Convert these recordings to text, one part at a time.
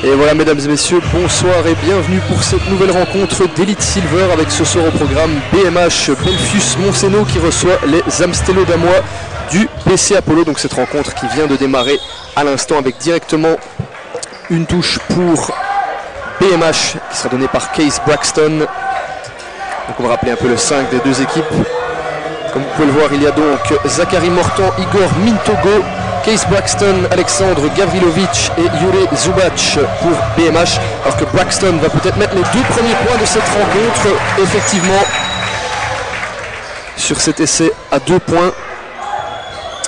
Et voilà mesdames et messieurs, bonsoir et bienvenue pour cette nouvelle rencontre d'Elite Silver avec ce soir au programme BMH Belfius Montseno qui reçoit les Amstello Damois du BC Apollo. Donc cette rencontre qui vient de démarrer à l'instant avec directement une touche pour BMH qui sera donnée par Case Braxton. Donc on va rappeler un peu le 5 des deux équipes. Comme vous pouvez le voir, il y a donc Zachary Mortan, Igor Mintogo, Case Braxton, Alexandre Gavrilovic et Jure Zubac pour BMH. Alors que Braxton va peut-être mettre les deux premiers points de cette rencontre, effectivement, sur cet essai à 2 points.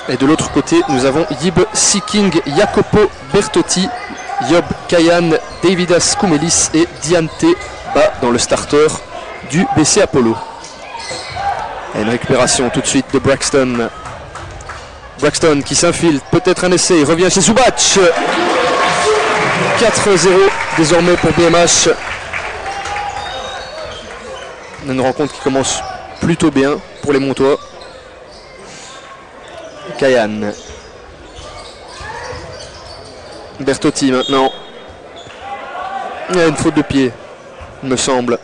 Et de l'autre côté, nous avons Yib Seeking, Jacopo Bertotti, Job Kayan, Davidas Koumelis et Diante Ba dans le starter du BC Apollo. Et une récupération tout de suite de Braxton. Braxton qui s'infiltre, peut-être un essai, il revient chez Zubac. 4-0 désormais pour BMH. Une rencontre qui commence plutôt bien pour les Montois. Kayan. Bertotti maintenant. Il y a une faute de pied, il me semble.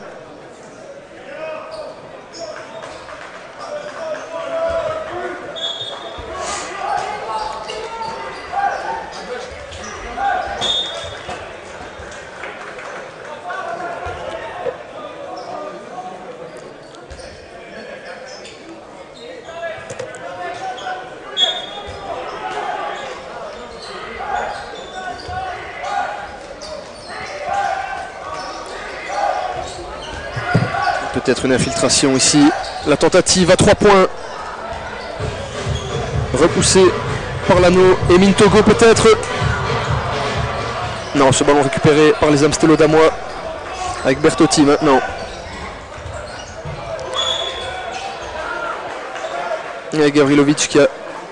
Peut-être une infiltration ici. La tentative à 3 points. Repoussé par l'anneau. Et Mintogo peut-être. Non, ce ballon récupéré par les Amstello Damois. Avec Bertotti maintenant. Et Gavrilovic qui a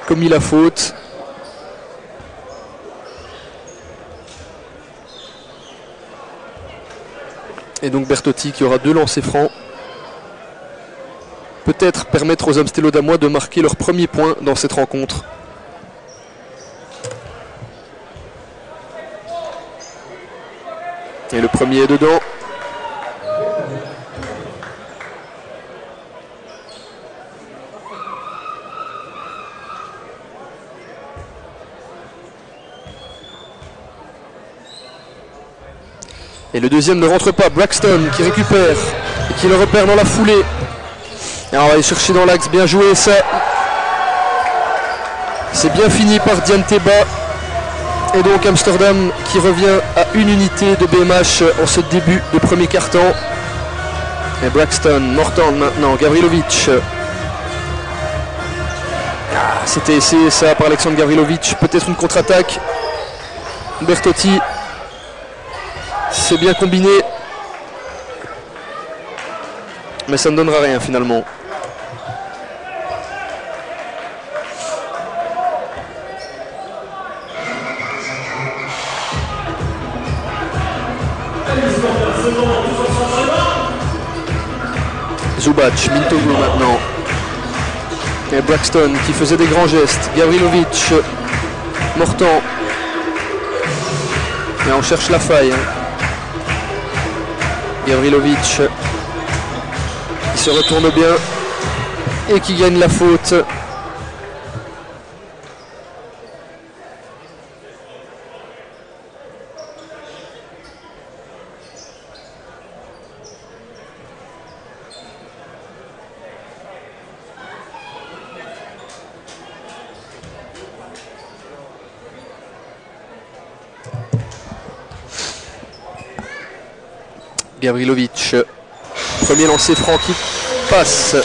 commis la faute. Et donc Bertotti qui aura 2 lancers francs. Peut-être permettre aux Amstello Damois de marquer leur premier point dans cette rencontre. Et le premier est dedans. Et le deuxième ne rentre pas. Braxton qui récupère et qui le repère dans la foulée. Et on va aller chercher dans l'axe, bien joué ça. C'est bien fini par Diante Ba. Et donc Amsterdam qui revient à une unité de BMH en ce début de premier quart-temps. Et Braxton, Mortan maintenant, Gavrilovic. C'était essayé ça par Alexandre Gavrilovic. Peut-être une contre-attaque. Bertotti. C'est bien combiné. Mais ça ne donnera rien finalement. Zubac, Mintogo maintenant. Et Braxton qui faisait des grands gestes. Gavrilovic, Mortan. Et on cherche la faille. Gavrilovic qui se retourne bien et qui gagne la faute. Gavrilovic, premier lancer franc qui passe.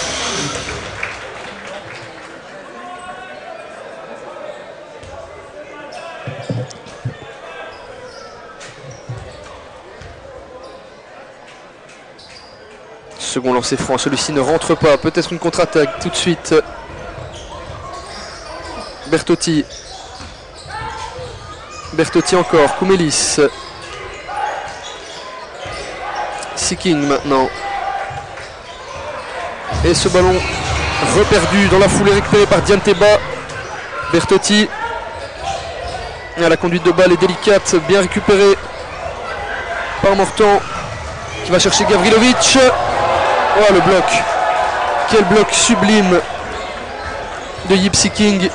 Second lancer franc, celui-ci ne rentre pas. Peut-être une contre-attaque tout de suite. Bertotti. Bertotti encore, Koumelis. Seeking maintenant. Et ce ballon reperdu dans la foulée, récupéré par Diante Ba. Bertotti. La conduite de balle est délicate, bien récupérée par Mortan qui va chercher Gavrilovic. Oh, le bloc. Quel bloc sublime de Yip Seeking.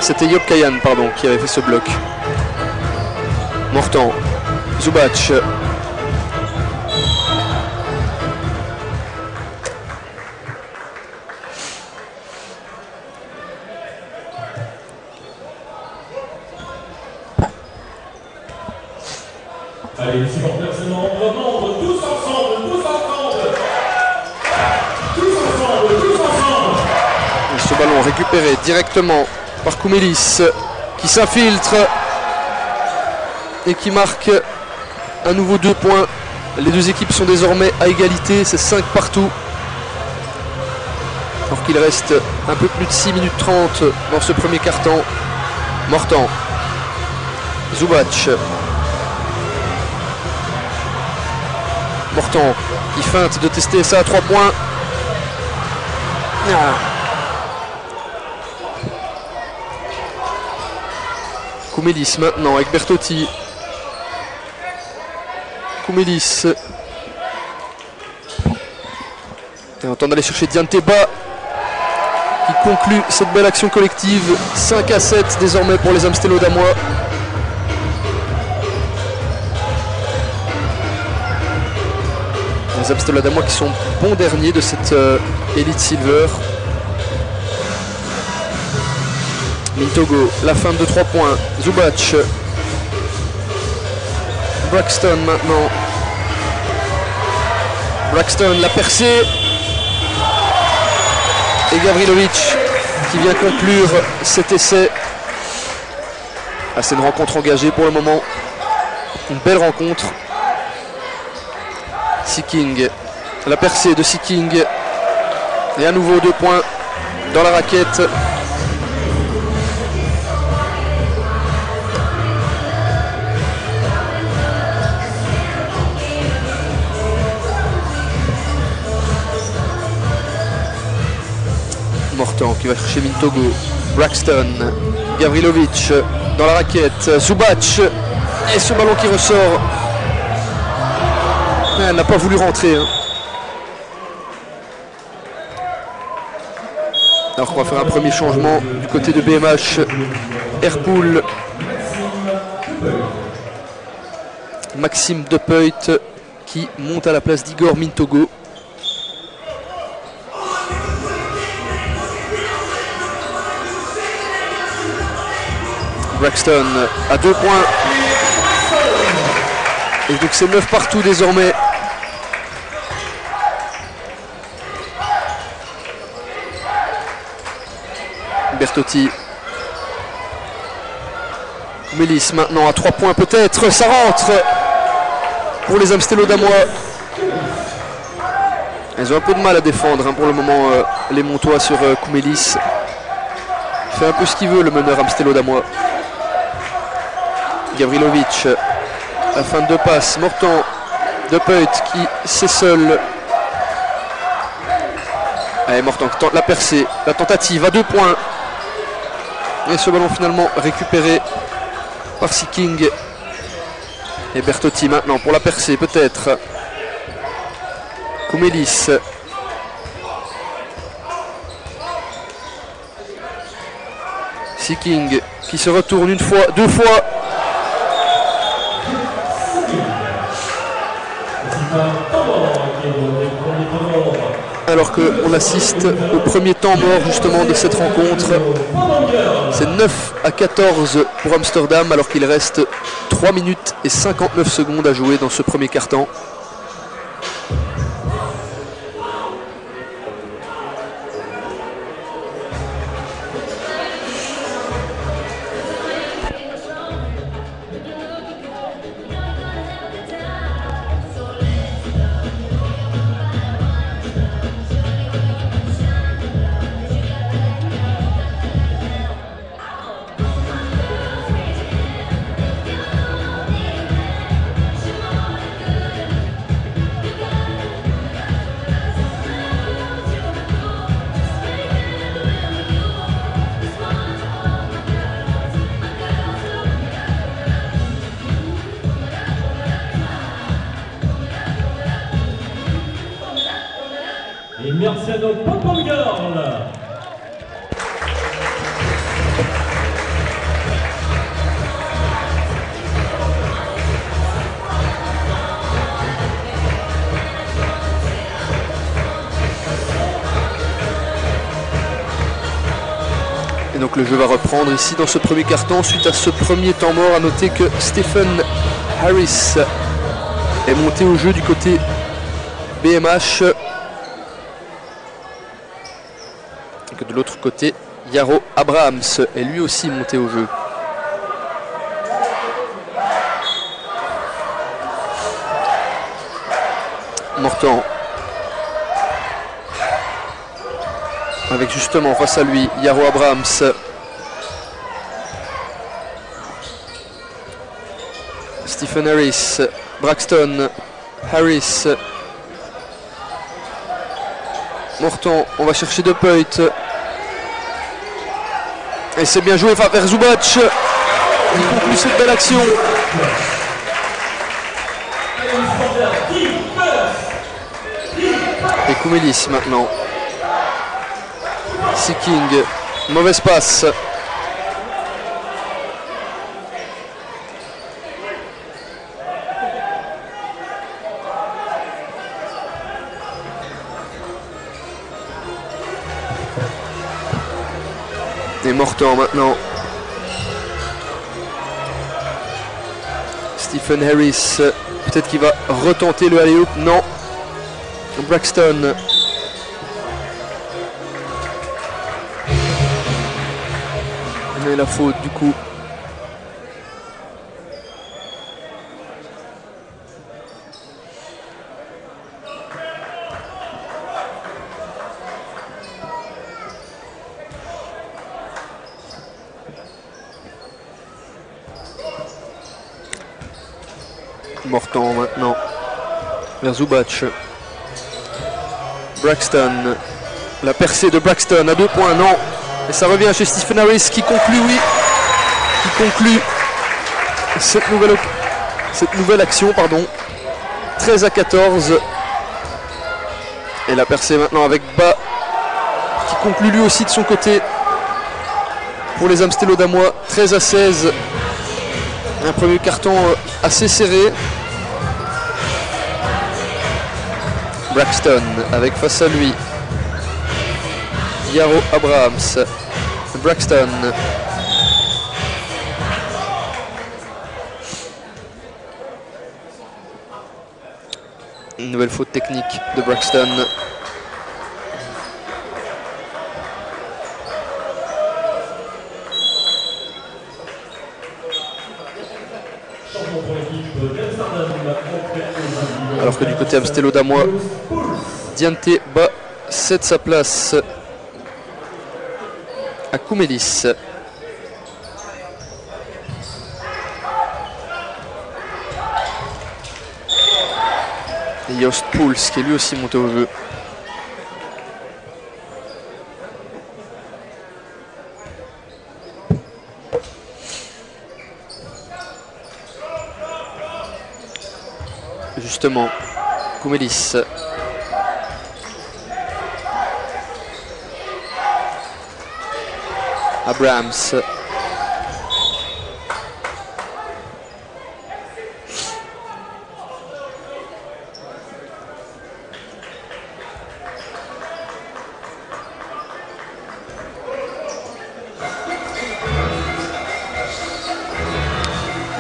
C'était Job Kayan, pardon, qui avait fait ce bloc. Mortan, Zubac. Allez, les supporters, c'est nombre, tous ensemble, tous ensemble. Tous ensemble, tous ensemble. Et ce ballon récupéré directement par Koumelis qui s'infiltre et qui marque à nouveau 2 points. Les deux équipes sont désormais à égalité, c'est 5 partout. Alors qu'il reste un peu plus de 6 minutes 30 dans ce premier quart-temps. Mortan, Zubac. Mortan qui feinte de tester ça à 3 points. Koumelis maintenant avec Bertotti. Koumelis. Et on tente d'aller chercher Dianteba qui conclut cette belle action collective. 5-7 désormais pour les Amstello damois. Les Amstello damois qui sont bons derniers de cette Elite Silver. Mintogo, la feinte de 3 points. Zubac. Braxton maintenant. Braxton, la percée. Et Gavrilovic qui vient conclure cet essai. Ah, c'est une rencontre engagée pour le moment. Une belle rencontre. Seeking, la percée de Seeking. Et à nouveau 2 points dans la raquette. Mortan qui va chercher Mintogo. Braxton, Gavrilovic dans la raquette. Zubac. Et ce ballon qui ressort. Elle n'a pas voulu rentrer. Alors qu'on va faire un premier changement du côté de BMH. Airpool. Maxime Depeut qui monte à la place d'Igor Mintogo. Braxton à 2 points. Et donc c'est 9 partout désormais. Bertotti. Koumelis maintenant à 3 points peut-être. Ça rentre pour les Amstello damois. Elles ont un peu de mal à défendre pour le moment les Montois sur Koumelis. Il fait un peu ce qu'il veut le meneur Amstello damois. Gavrilovic, la fin de passe, Mortan, Depeut qui s'essole. Allez, Mortan qui tente la percée, la tentative à 2 points. Et ce ballon finalement récupéré par Seeking. Et Bertotti maintenant pour la percée peut-être. Koumelis. Seeking qui se retourne une fois, 2 fois. Alors qu'on assiste au premier temps mort justement de cette rencontre. C'est 9-14 pour Amsterdam alors qu'il reste 3 minutes et 59 secondes à jouer dans ce premier quart-temps. Marciano Popolgirl. Et donc le jeu va reprendre ici dans ce premier carton suite à ce premier temps mort. À noter que Stephen Harris est monté au jeu du côté BMH. Et que de l'autre côté, Yaro Abrahams est lui aussi monté au jeu. Morton. Avec justement face à lui Yaro Abrahams. Stephen Harris, Braxton, Harris, Morton, on va chercher De Peut. Et c'est bien joué vers Zubac. Il conclut cette belle action. Et Koumelis maintenant. Seeking, mauvaise passe. Et Morton maintenant. Stephen Harris, peut-être qu'il va retenter le alley-oop. Non. Braxton. Et la faute du coup. Morton maintenant vers Zubac. Braxton, la percée de Braxton à 2 points, non. Et ça revient chez Stephen Harris qui conclut, oui, qui conclut cette nouvelle action, pardon. 13-14. Et la percée maintenant avec Ba qui conclut lui aussi de son côté pour les Amstello Damois. 13-16. Un premier carton assez serré. Braxton avec face à lui Yaro Abrahams. Braxton. Une nouvelle faute technique de Braxton. Alors que du côté Amstello Damois, Diante Ba cède sa place à Koumelis. Et Jost Pouls qui est lui aussi monté au jeu. Justement, Koumelis. Abrahams.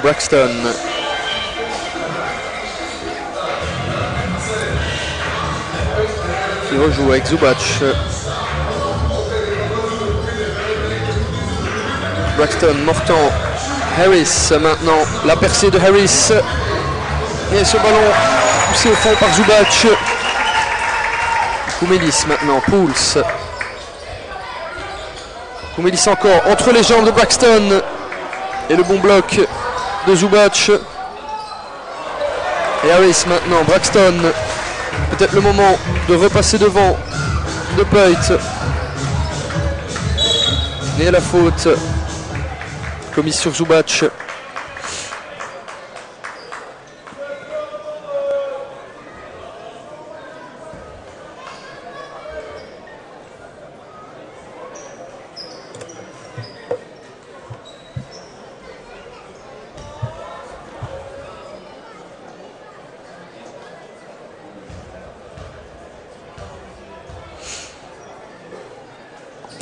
Braxton. Qui rejoue avec Zubac. Braxton, Morton, Harris maintenant, la percée de Harris. Et ce ballon poussé au fond par Zubac. Koumelis maintenant, Pouls. Koumelis encore, entre les jambes de Braxton. Et le bon bloc de Zubac. Et Harris maintenant, Braxton. Peut-être le moment de repasser devant De Peut. Et la faute commise sur Zubac.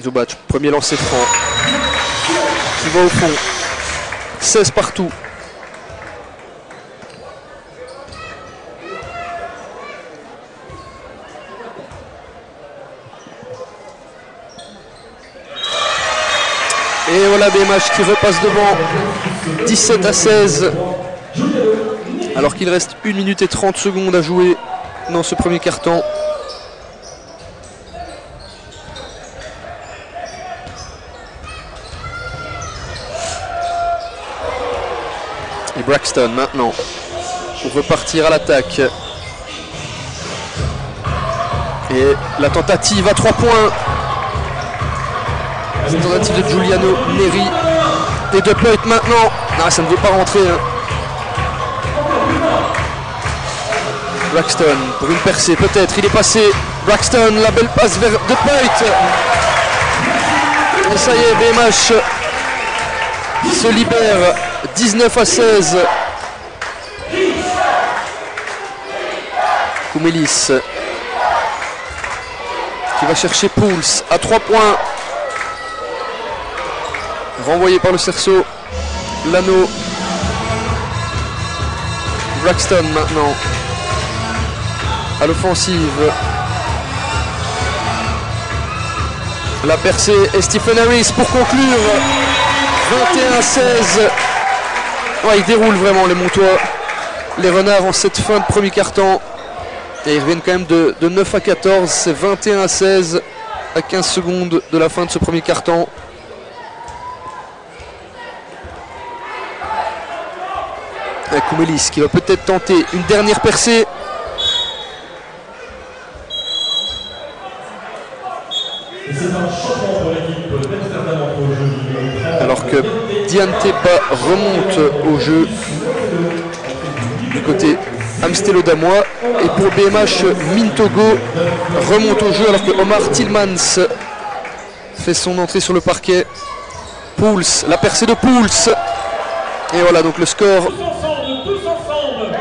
Zubac, premier lancer franc. Qui va au fond. 16 partout. Et voilà BMH qui repasse devant. 17-16. Alors qu'il reste 1 minute et 30 secondes à jouer dans ce premier quart-temps. Et Braxton maintenant pour repartir à l'attaque. Et la tentative à 3 points. La tentative de Giuliano Neri. Et de Ploit maintenant. Ah, ça ne veut pas rentrer. Hein. Braxton pour une percée peut-être. Il est passé. Braxton, la belle passe vers De Ploit. Et ça y est, BMH se libère. 19-16. Koumelis qui va chercher Pouls à 3 points. Renvoyé par le cerceau. Lano. Braxton maintenant à l'offensive. La percée et Stephen Harris pour conclure. 21-16. Ouais, ils déroulent vraiment les Montois, les Renards en cette fin de premier quart-temps. Et ils reviennent quand même de 9-14. C'est 21-16 à 15 secondes de la fin de ce premier quart-temps. Koumelis qui va peut-être tenter une dernière percée. Alors que Dianteba remonte au jeu du côté Amstelodamois. Et pour BMH, Mintogo remonte au jeu alors que Omar Tillmans fait son entrée sur le parquet. Pouls, la percée de Pouls. Et voilà donc le score. Tous ensemble, tous ensemble.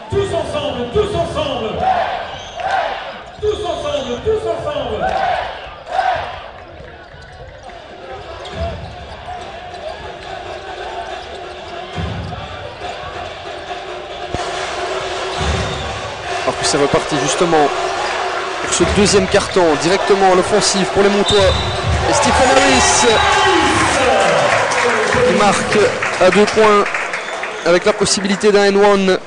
Tous ensemble, tous ensemble. Tous ensemble, tous ensemble. Alors que c'est reparti justement pour ce deuxième carton, directement à l'offensive pour les Montois. Et Stephen Harris qui marque à 2 points avec la possibilité d'un N1.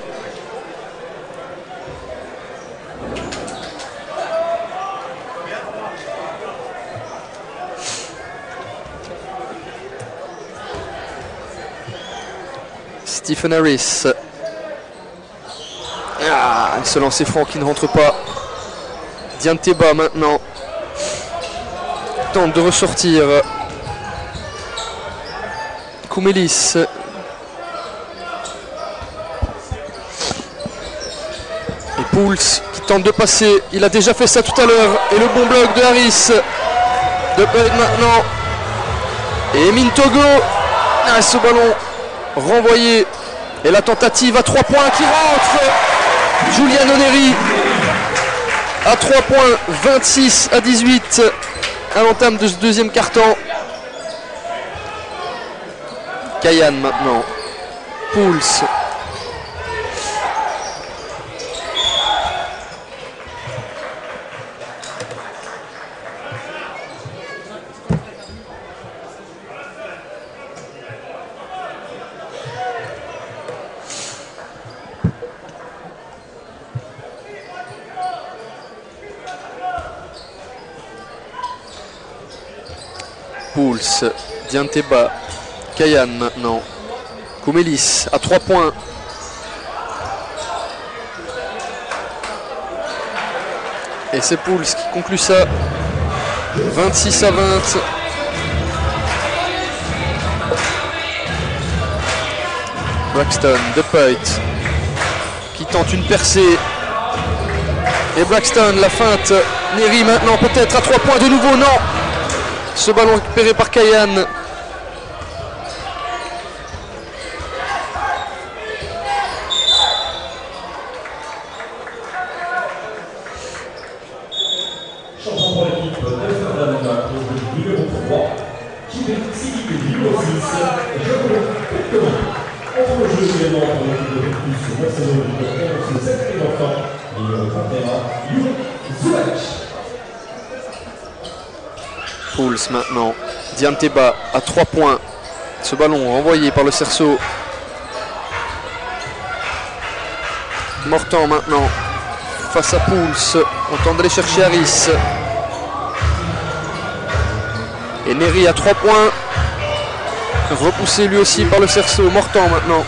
Stephen Harris. Ah, ce lancer franc qui ne rentre pas. Dianteba maintenant tente de ressortir. Koumelis. Et Pouls qui tente de passer. Il a déjà fait ça tout à l'heure. Et le bon bloc de Harris. De Ploit maintenant. Et Mintogo. Ah, ce ballon renvoyé. Et la tentative à 3 points qui rentre. Giuliano Neri à 3 points, 26-18 à l'entame de ce deuxième quart-temps. Kayan maintenant. Pouls. Pouls, Dianteba, Kayan maintenant. Koumelis à 3 points. Et c'est Pouls qui conclut ça. 26-20. Braxton, De Ploit qui tente une percée. Et Braxton, la feinte. Neri maintenant peut-être à 3 points de nouveau. Non. Ce ballon récupéré par Kayan. Chanson pour l'équipe d'Amsterdam. Entre jeu également pour l'équipe de Belfus, Monceno, numéro 11, le sacré d'enfant, numéro 31, Yuri Zouach. Pouls maintenant. Dianteba à 3 points. Ce ballon envoyé par le cerceau. Mortan maintenant. Face à Pouls. On tente d'aller chercher Harris. Et Neri à 3 points. Repoussé lui aussi par le cerceau. Mortan maintenant.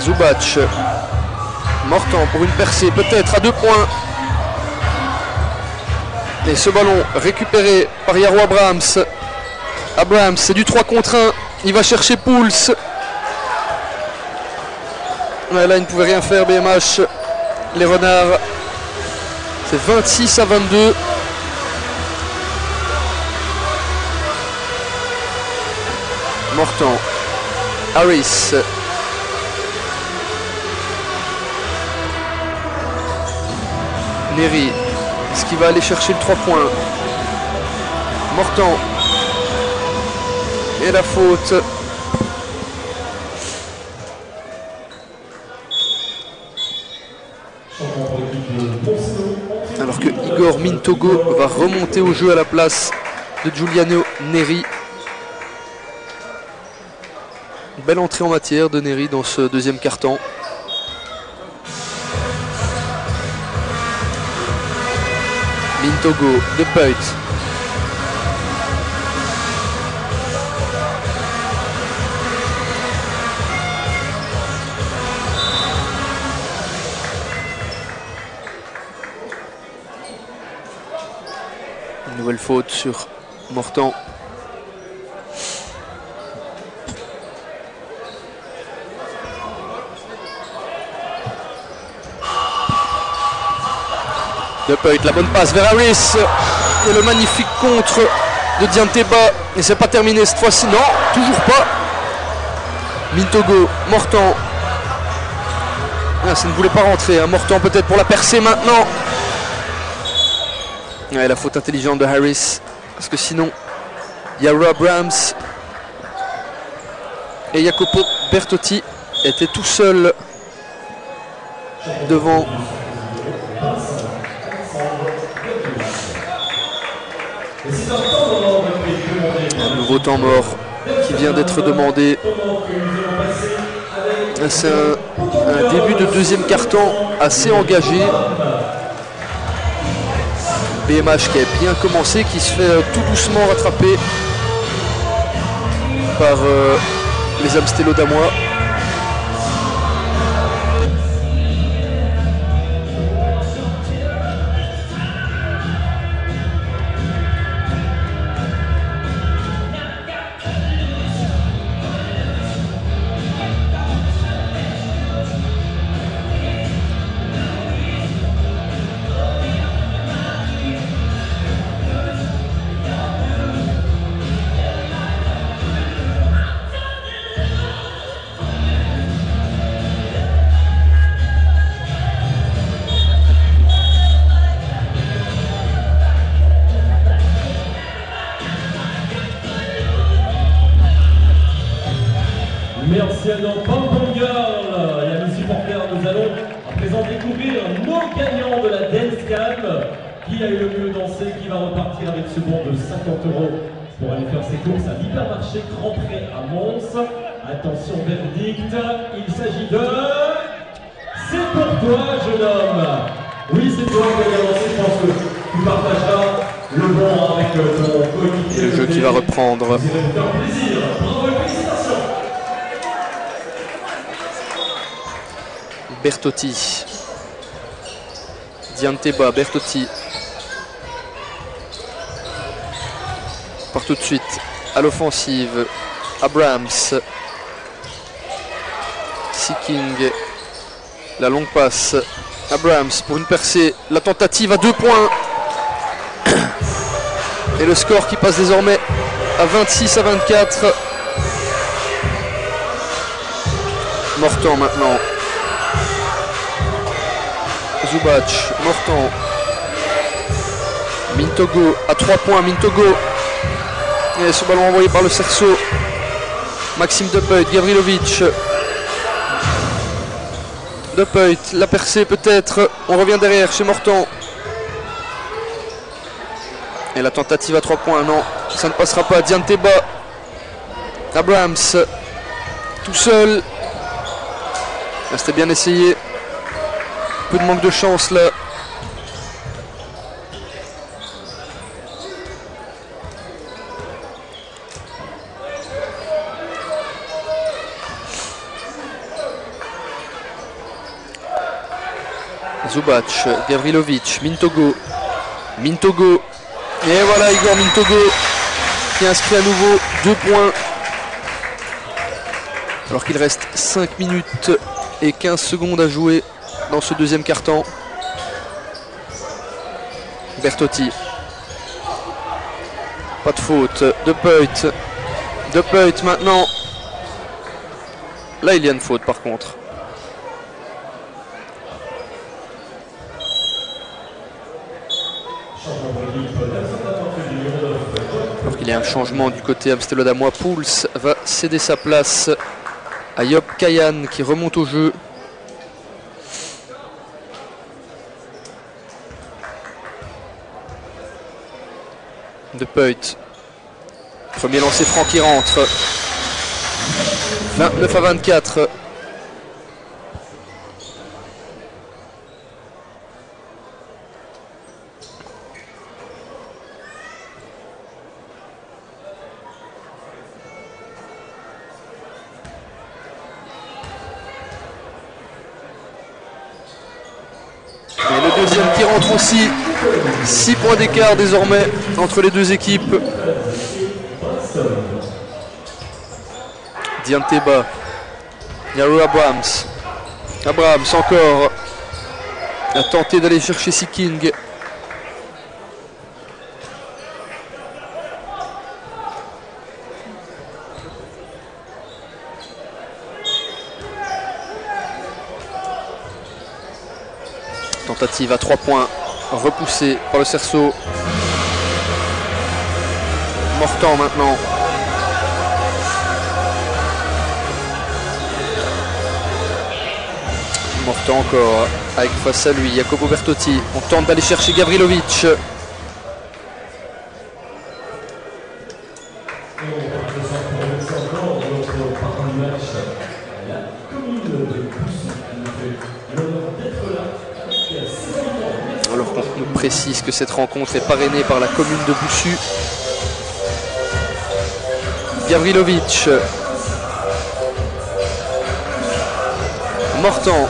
Zubac. Mortan pour une percée peut-être à 2 points. Et ce ballon récupéré par Yaro Abrams. Abrams, c'est du 3 contre 1. Il va chercher Pouls. Ouais, là, il ne pouvait rien faire, BMH. Les Renards. C'est 26 à 22. Mortan. Harris. Neri. Est-ce qu'il va aller chercher le 3 points? Mortan. Et la faute. Alors que Igor Mintogo va remonter au jeu à la place de Giuliano Neri. Une belle entrée en matière de Neri dans ce deuxième quart-temps. Mintogo de Peut. Une nouvelle faute sur Mortan. De Peut, la bonne passe vers Harris. Et le magnifique contre de Dianteba. Et c'est pas terminé cette fois-ci. Non, toujours pas. Mintogo, Mortan. Ah, ça ne voulait pas rentrer. Hein. Mortan peut-être pour la percer maintenant. Ouais, la faute intelligente de Harris. Parce que sinon, Yaro Abrams et Jacopo Bertotti étaient tout seuls devant. Un nouveau temps mort qui vient d'être demandé. C'est un début de deuxième quart-temps assez engagé. BMH qui a bien commencé, qui se fait tout doucement rattraper par les Amstello damois. Merci à nos Pom-Pom Girls et à nos supporters. Nous allons à présent découvrir nos gagnants de la Dance Cam. Qui a eu le mieux dansé, qui va repartir avec ce bon de 50 € pour aller faire ses courses à l'hypermarché Grand Pré à Mons. Attention, verdict, il s'agit de... C'est pour toi, jeune homme. Oui, c'est toi qui as dansé. Je pense que tu partageras le bon avec ton coéquipier. Le jeu qui va reprendre. Vous irez vous faire plaisir. Bravo et félicitations. Bertotti. Dianteba, Bertotti. Part tout de suite à l'offensive. Abrams. Seeking. La longue passe. Abrams pour une percée. La tentative à 2 points. Et le score qui passe désormais à 26 à 24. Mortan maintenant. Zubac, Mortan. Mintogo à 3 points. Mintogo. Et ce ballon envoyé par le cerceau. Maxime Depeut, Gavrilovic. Depeut, la percée peut-être. On revient derrière chez Mortan. Et la tentative à 3 points, non, ça ne passera pas. Dianteba. Abrams. Tout seul. C'était bien essayé. Peu de manque de chance là. Zubac, Gavrilovic, Mintogo. Mintogo. Et voilà Igor Mintogo qui inscrit à nouveau 2 points. Alors qu'il reste 5 minutes et 15 secondes à jouer dans ce deuxième quart-temps. Bertotti. Pas de faute. Depeut. Depeut maintenant. Là il y a une faute par contre. Alors qu'il y a un changement du côté amstellodamois, Pouls va céder sa place à Job Kayan qui remonte au jeu. Depeut. Premier lancé franc qui rentre. 29 à 24. Et le deuxième qui rentre aussi. 6 points d'écart désormais entre les deux équipes. Dianteba. Yaro Abrams. Abrams encore. A tenté d'aller chercher Seeking. Tentative à 3 points, repoussée par le cerceau. Mortan maintenant. Mortan encore, avec face à lui, Jacopo Bertotti. On tente d'aller chercher Gavrilovic. Alors qu'on nous précise que cette rencontre est parrainée par la commune de Boussu. Gavrilovic. Mortan.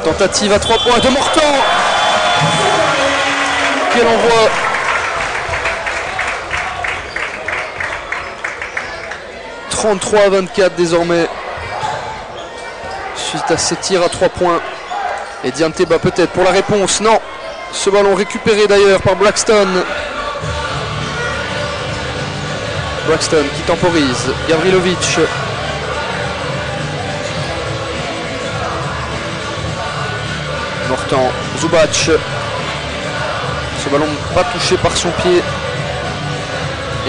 Tentative à 3 points de Mortan. Quel envoi. « 33 à 24 désormais. Suite à ce tir à 3 points. Et Dianteba peut-être pour la réponse. Non. Ce ballon récupéré d'ailleurs par Blackstone. Blackstone qui temporise. Gavrilovic. Mortan. Zubac. Ce ballon pas touché par son pied.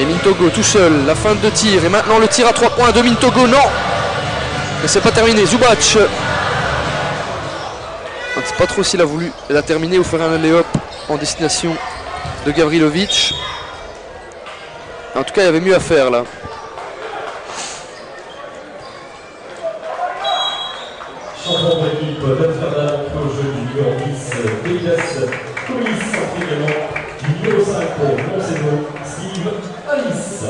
Et Mintogo tout seul. La fin de tir. Et maintenant le tir à 3 points de Mintogo. Non. Mais c'est pas terminé. Zubac. Je ne sais pas trop s'il a voulu la terminer ou faire un alley-up en destination de Gavrilovic. En tout cas, il y avait mieux à faire là. Champion de l'équipe d'Amsterdam au jeu du numéro 10, Elias Colis, également du numéro 5 pour Montseno, Steve Alice.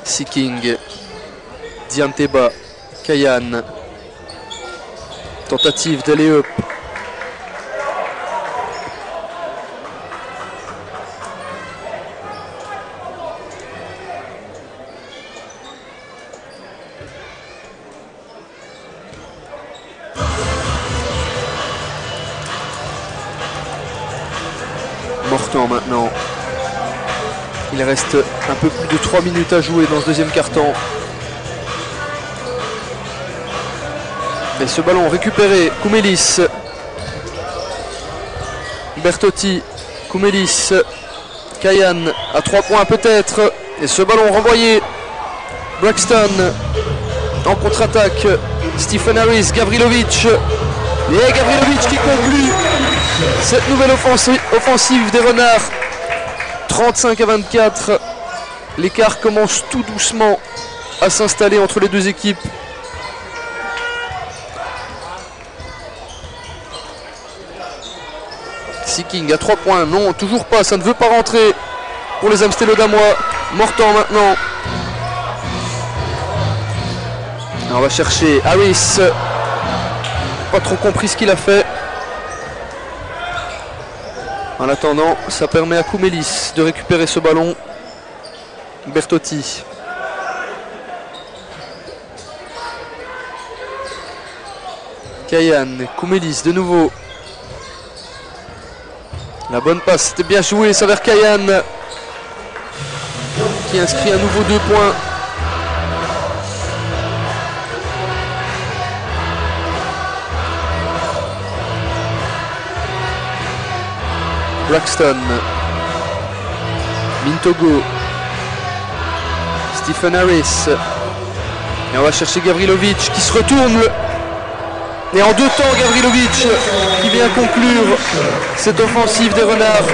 Seeking, Dianteba, Kayan. Tentative d'aller-up. Mortan maintenant. Il reste un peu plus de 3 minutes à jouer dans ce deuxième quart-temps. Et ce ballon récupéré, Koumelis, Bertotti, Koumelis, Kayan à 3 points peut-être. Et ce ballon renvoyé, Braxton en contre-attaque, Stephen Harris, Gavrilovic. Et Gavrilovic qui conclut cette nouvelle offensive des Renards. 35 à 24. L'écart commence tout doucement à s'installer entre les deux équipes. Seeking à 3 points, non, toujours pas, ça ne veut pas rentrer pour les Amstelodamois. Mortan maintenant. On va chercher Harris. Pas trop compris ce qu'il a fait. En attendant, ça permet à Koumelis de récupérer ce ballon. Bertotti. Kayan, Koumelis de nouveau. La bonne passe, c'était bien joué, ça vers Kayan qui inscrit à nouveau 2 points. Braxton, Mintogo, Stephen Harris. Et on va chercher Gavrilovic qui se retourne. Et en 2 temps, Gavrilovic qui vient conclure cette offensive des Renards.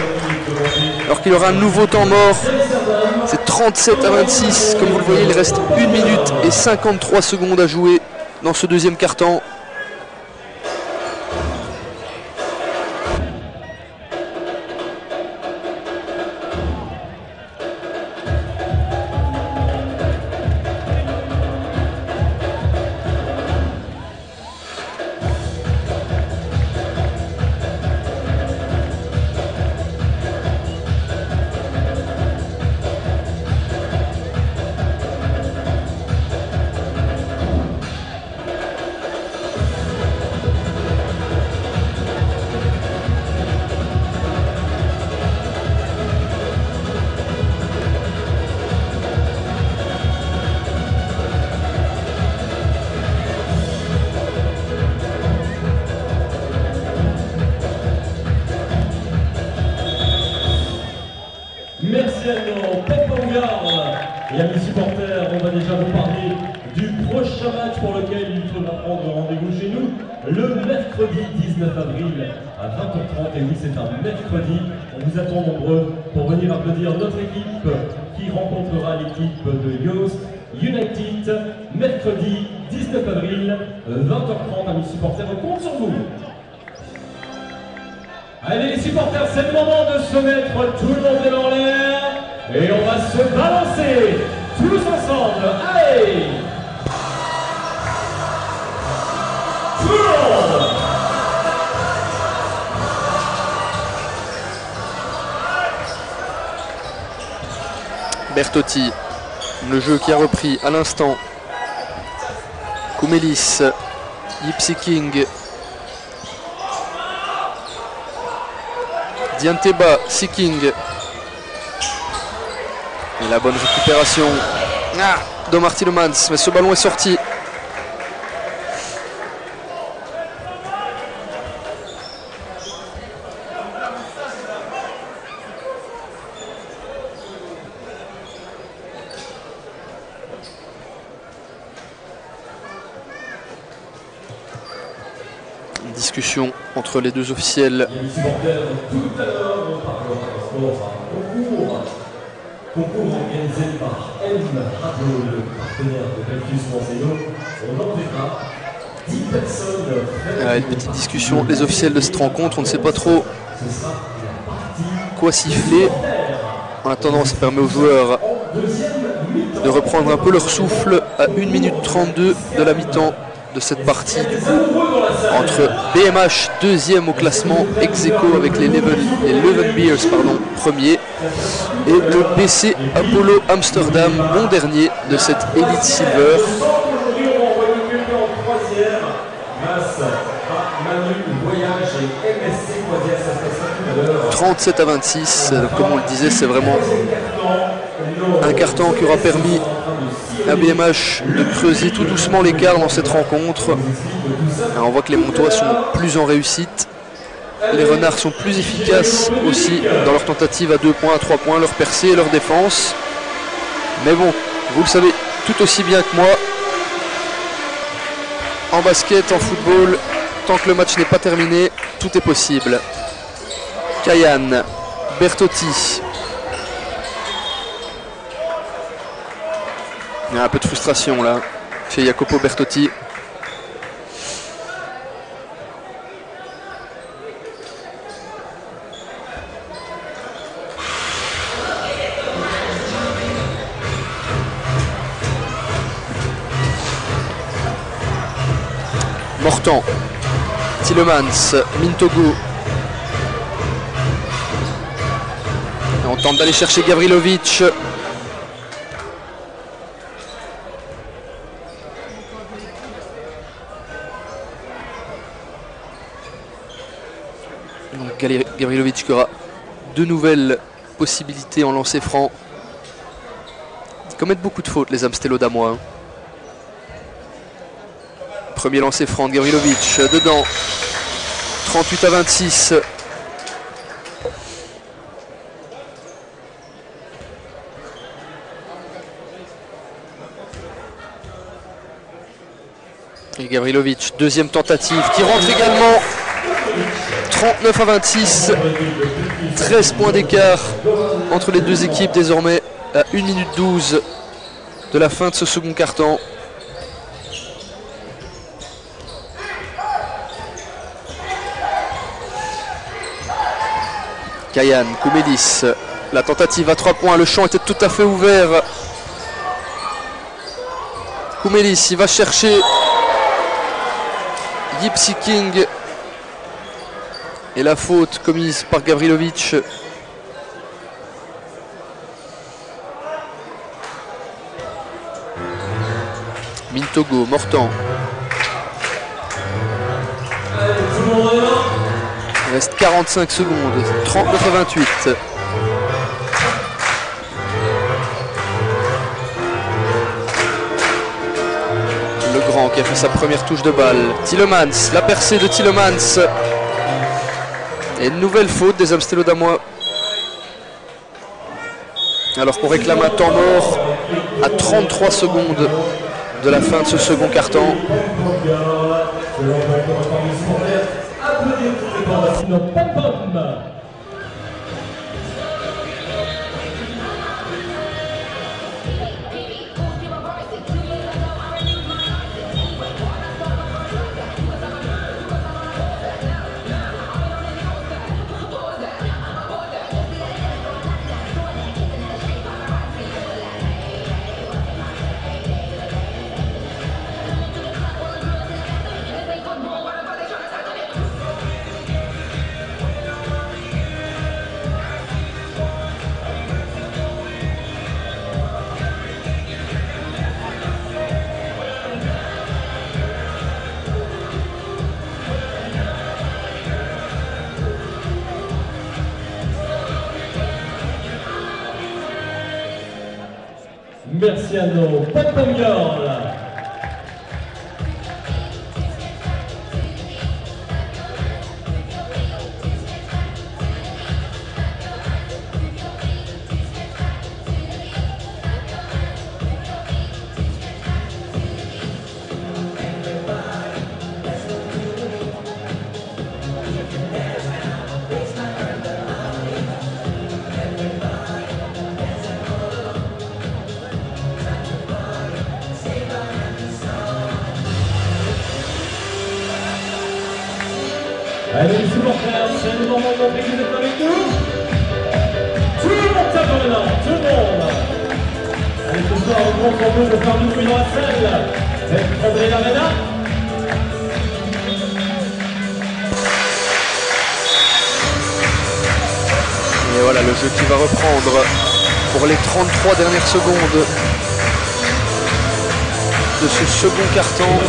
Alors qu'il aura un nouveau temps mort. C'est 37 à 26. Comme vous le voyez, il reste 1 minute et 53 secondes à jouer dans ce deuxième quart-temps. Merci à nos Pep-Vanguard et à mes supporters. On va déjà vous parler du prochain match pour lequel il faudra prendre rendez-vous chez nous le mercredi 19 avril à 20h30. Et oui, c'est un mercredi. On vous attend nombreux pour venir applaudir notre équipe qui rencontrera l'équipe de Yoast United mercredi 19 avril 20h30. Amis supporters, on compte sur vous. Allez les supporters, c'est le moment de se mettre tout le monde dans l'air et on va se balancer tous ensemble. Allez, tout le monde. Bertotti, le jeu qui a repris à l'instant. Koumelis, Gypsy King. Dianteba, Seeking. Et la bonne récupération d'Omar Tillemans, mais ce ballon est sorti. Une discussion entre les deux officiels. Tout à l'heure, on parlera concours organisé par M Radio, le partenaire de Belfius Montseno. On en verra 10 personnes. Une petite discussion, les officiels de cette rencontre, on ne sait pas trop quoi siffler. En attendant, ça permet aux joueurs de reprendre un peu leur souffle à 1 minute 32 de la mi-temps de cette partie du coup, entre BMH deuxième au classement ex-aequo avec les Leuven Bears premier et le BC Apollo Amsterdam bon dernier de cette Elite Silver. 37 à 26, comme on le disait, c'est vraiment un carton qui aura permis à BMH de creuser tout doucement l'écart dans cette rencontre. Alors on voit que les Montois sont plus en réussite. Les Renards sont plus efficaces aussi dans leur tentative à 2 points, à 3 points, leur percée et leur défense. Mais bon, vous le savez tout aussi bien que moi, en basket, en football, tant que le match n'est pas terminé, tout est possible. Kayan, Bertotti. Il y a un peu de frustration là chez Jacopo Bertotti. Mortan, Tielemans, Mintogo. Et on tente d'aller chercher Gavrilovic. Donc Gavrilovic qui aura de nouvelles possibilités en lancer franc. Ils commettent beaucoup de fautes les Amstello-Damois. Hein. Premier lancer franc de Gavrilovic, dedans, 38-26. Et Gavrilovic, deuxième tentative qui rentre également, 39-26. 13 points d'écart entre les deux équipes désormais à 1 minute 12 de la fin de ce second quart-temps. Kayan, Koumelis, la tentative à 3 points, le champ était tout à fait ouvert. Koumelis, il va chercher Gypsy King. Et la faute commise par Gavrilovic. Mintogo, Mortan. Il reste 45 secondes, 39-28. Le grand qui a fait sa première touche de balle. Tielemans, la percée de Tielemans. Et une nouvelle faute des Amstello-Damois. Alors qu'on réclame un temps mort à 33 secondes de la fin de ce second quart-temps. Merci à nos Pop-Pom-Girls. Allez les supporters, c'est le moment de montrer que vous êtes avec nous. Tout le monde tape maintenant, tout le monde. Allez ce soir au grand concours de faire du bruit dans la salle. Avec André Lavena. Et voilà le jeu qui va reprendre pour les 33 dernières secondes de ce second quart-temps.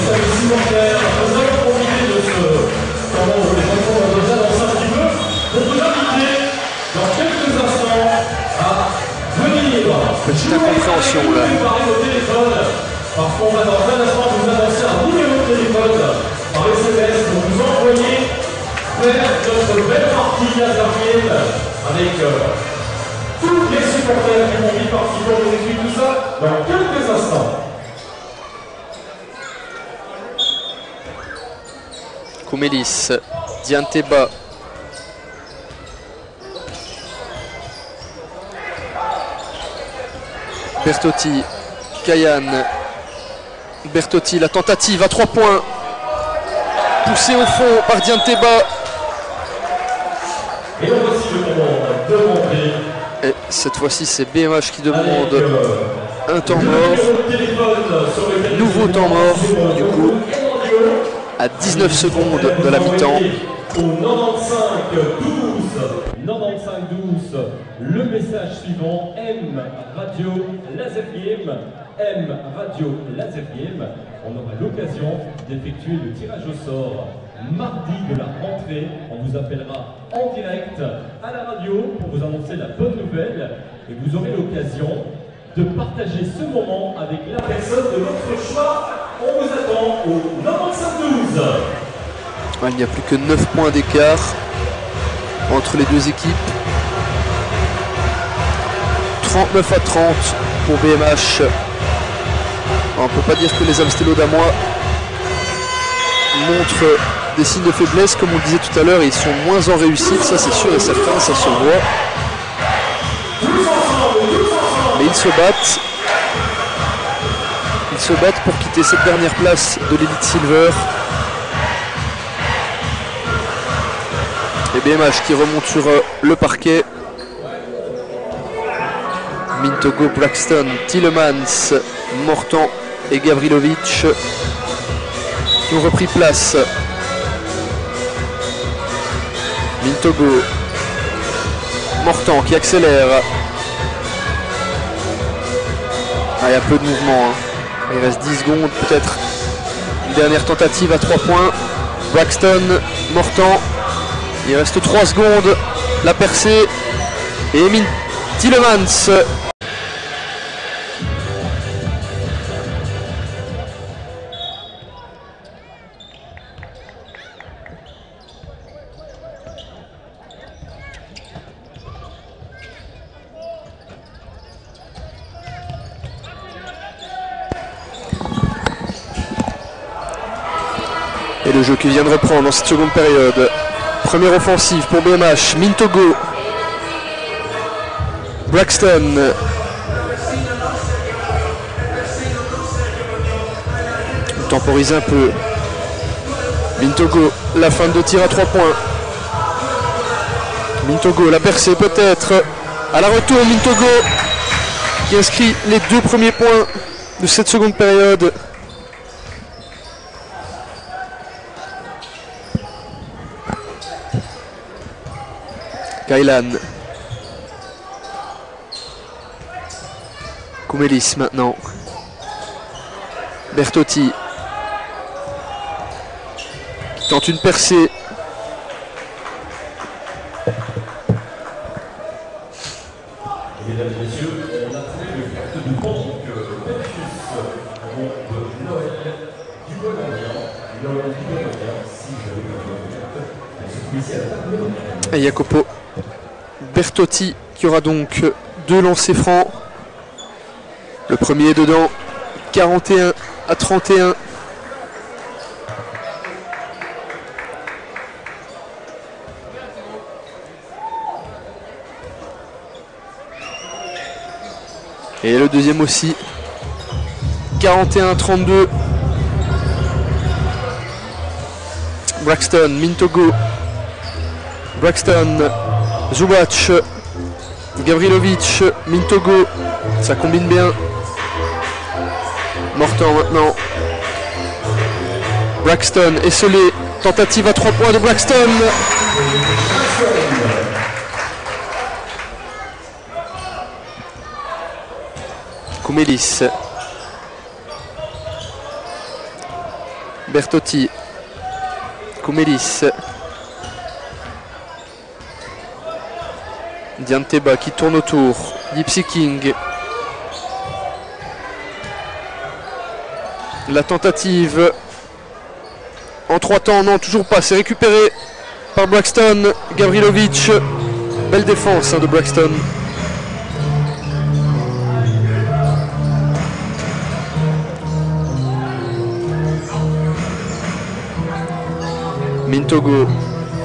Petite incompréhension là. parce qu'on va dans un instant vous annoncer un numéro de téléphone par SMS pour vous envoyer vers notre belle partie laser game avec tous les supporters qui vont y participer. On vous explique tout ça dans quelques instants. Koumelis, Dianteba. Bertotti, Kayan. Bertotti, la tentative à 3 points. Poussé au fond par Dianteba. Et donc voici le moment demandé. Et cette fois-ci, c'est BMH qui demande un temps mort. Nouveau temps mort, du coup, à 19 secondes de la mi-temps. Au 95-12, le message suivant, M Radio Laser Game, M Radio Laser Game. On aura l'occasion d'effectuer le tirage au sort mardi de la rentrée. On vous appellera en direct à la radio pour vous annoncer la bonne nouvelle et vous aurez l'occasion de partager ce moment avec la personne de votre choix. On vous attend au 95-12. Il n'y a plus que 9 points d'écart entre les deux équipes. 39 à 30 pour BMH. On ne peut pas dire que les Amstello d'Amois montrent des signes de faiblesse, comme on le disait tout à l'heure. Ils sont moins en réussite, ça c'est sûr et certain, ça se voit. Mais ils se battent. Ils se battent pour quitter cette dernière place de l'Elite Silver. Et BMH qui remonte sur le parquet. Mintogo, Braxton, Tillemans, Mortan et Gavrilovic qui ont repris place. Mintogo, Mortan qui accélère. Il y a peu de mouvement. Il reste 10 secondes, peut-être une dernière tentative à 3 points. Braxton, Mortan. Il reste 3 secondes. La percée. Et Emile Tillemans. Et le jeu qui vient de reprendre dans cette seconde période. Première offensive pour BMH. Mintogo. Braxton. On temporise un peu. Mintogo, la fin de tir à 3 points. Mintogo, la percée peut-être. À la retour, Mintogo qui inscrit les 2 premiers points de cette seconde période. Kailan. Koumelis maintenant. Bertotti. Qui tente une percée. Mesdames et messieurs, on a trouvé le fait de banque Belfius de Noël Dubois-Gardien, si j'avais pas de et Jacopo Bertotti qui aura donc 2 lancers francs. Le premier est dedans, 41 à 31. Et le deuxième aussi, 41 à 32. Braxton, Mintogo, Braxton, Zubac, Gavrilovic, Mintogo, ça combine bien. Mortan maintenant. Braxton, esselé, tentative à 3 points de Braxton. Koumelis. Bertotti. Koumelis. Dianteba qui tourne autour. Gypsy King. La tentative en 3 temps, non, toujours pas. C'est récupéré par Braxton. Gavrilovic. Belle défense de Braxton. Mintogo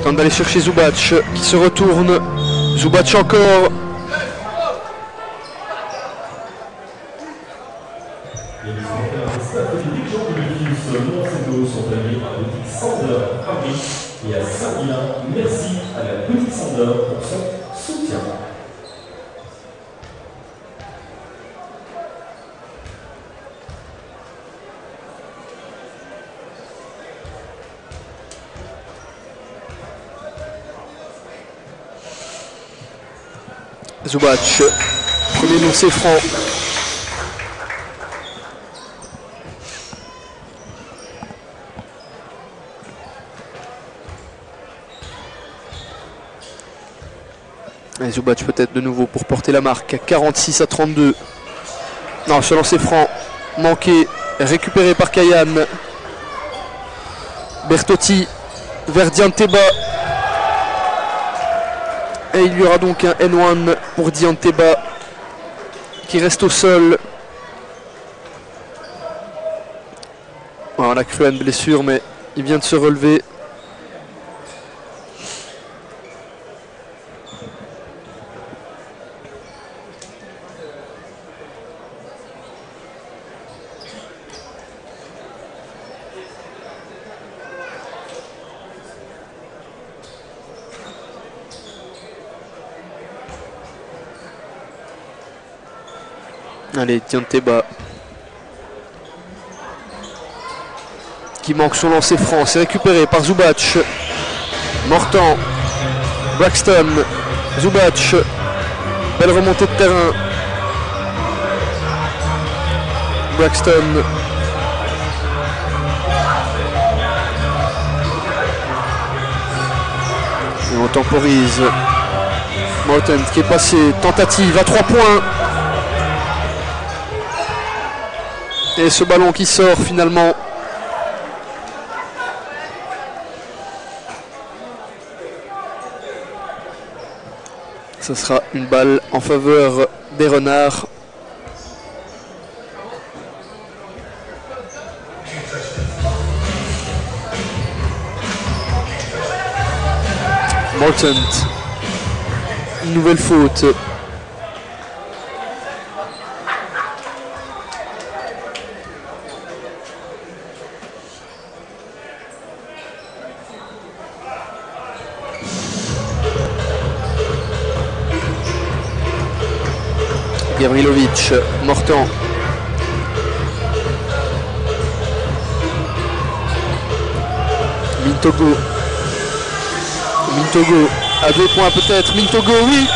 tente d'aller chercher Zubac qui se retourne. Zubac encore. Et à Saint-Milan, merci à la petite Sander pour son soutien. Zubac, premier lancé franc. Et Zubac peut-être de nouveau pour porter la marque. 46-32. Non, ce lancer franc manqué, récupéré par Kayan. Bertotti vers Dianteba. Et il y aura donc un N1 pour Dianteba qui reste au sol. On a cru à une blessure, mais il vient de se relever. Allez, Dianteba qui manque son lancer franc, c'est récupéré par Zubac. Mortan, Braxton, Zubac, belle remontée de terrain. Braxton. Et on temporise. Morton qui est passé, tentative à 3 points. Et ce ballon qui sort finalement. Ce sera une balle en faveur des Renards. Morton. Une nouvelle faute. Gavrilovic, Mortan. Mintogo. Mintogo à 2 points peut-être. Mintogo, oui.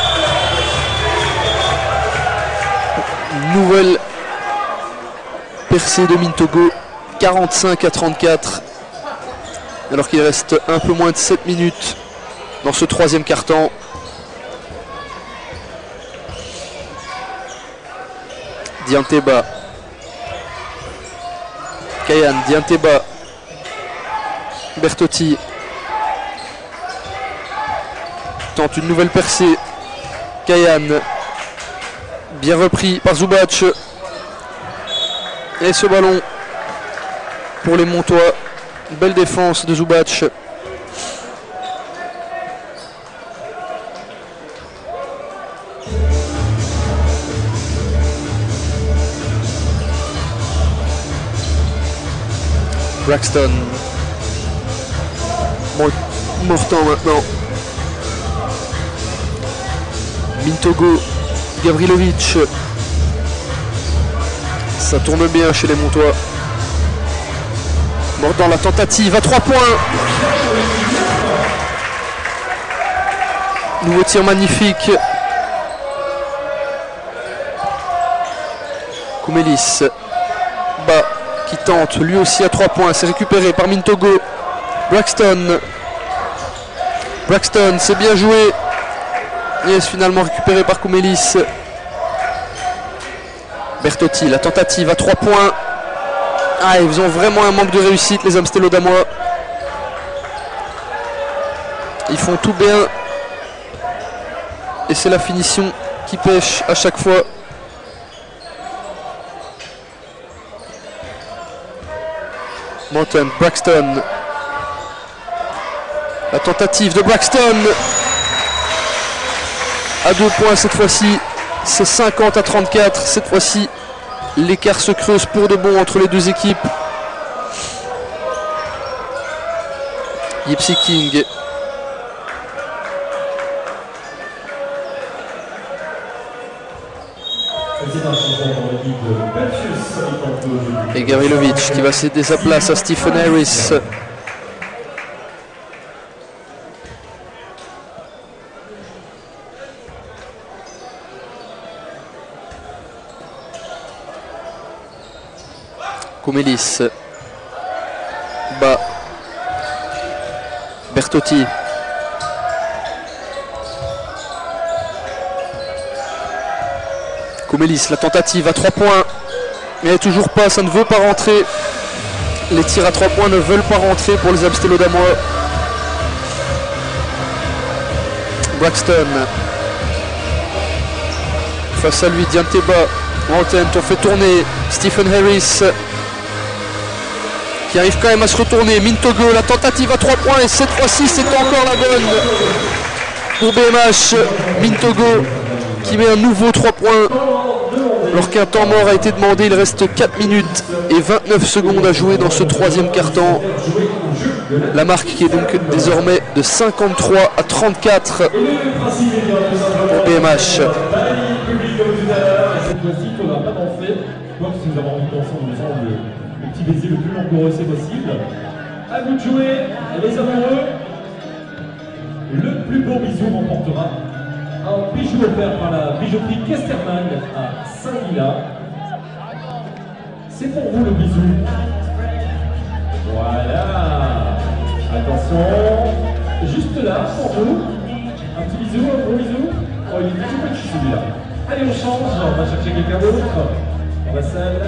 Nouvelle percée de Mintogo. 45-34. Alors qu'il reste un peu moins de 7 minutes dans ce 3e quart-temps. Dianteba. Kayan, Dianteba. Bertotti. Tente une nouvelle percée. Kayan. Bien repris par Zubac. Et ce ballon pour les Montois. Belle défense de Zubac. Braxton. Mortan maintenant. Mintogo. Gavrilovic. Ça tourne bien chez les Montois. Mortan, la tentative à 3 points. Nouveau tir magnifique. Koumelis. Bas. Qui tente lui aussi à 3 points, c'est récupéré par Mintogo. Braxton. Braxton, c'est bien joué. Yes, finalement récupéré par Koumelis. Bertotti, la tentative à 3 points. Ah, ils ont vraiment un manque de réussite, les Amstello-Damois. Ils font tout bien. Et c'est la finition qui pêche à chaque fois. Mountain, Braxton. La tentative de Braxton. À 2 points cette fois-ci. C'est 50-34. Cette fois-ci, l'écart se creuse pour de bon entre les deux équipes. Gypsy King. Et Gavrilovic qui va céder sa place à Stephen Harris. Koumelis. Bas. Bertotti. Koumelis, la tentative à 3 points. Mais toujours pas, ça ne veut pas rentrer. Les tirs à 3 points ne veulent pas rentrer pour les Amstello-Damois. Braxton. Face à lui, Dianteba. Mountain, on fait tourner Stephen Harris. Qui arrive quand même à se retourner. Mintogo, la tentative à 3 points. Et cette fois-ci, c'est encore la bonne. Pour BMH, Mintogo qui met un nouveau 3 points. Alors qu'un temps mort a été demandé, il reste 4 minutes et 29 secondes à jouer dans ce troisième quart-temps. La marque qui est donc désormais de 53-34 pour BMH. Cette fois-ci, il ne faudra pas danser. Donc, si vous avez envie de danser, on descend le petit baiser le plus langoureux possible. À vous de jouer, les amoureux. Le plus beau bisou remportera un bijou offert par la bijouterie Kesterman à Saint-Guilat. C'est pour vous le bisou. Voilà. Attention. Juste là, pour vous. Un petit bisou, un gros bisou. Oh, il est tout petit celui-là. Allez, on change. On va chercher quelqu'un d'autre dans la salle.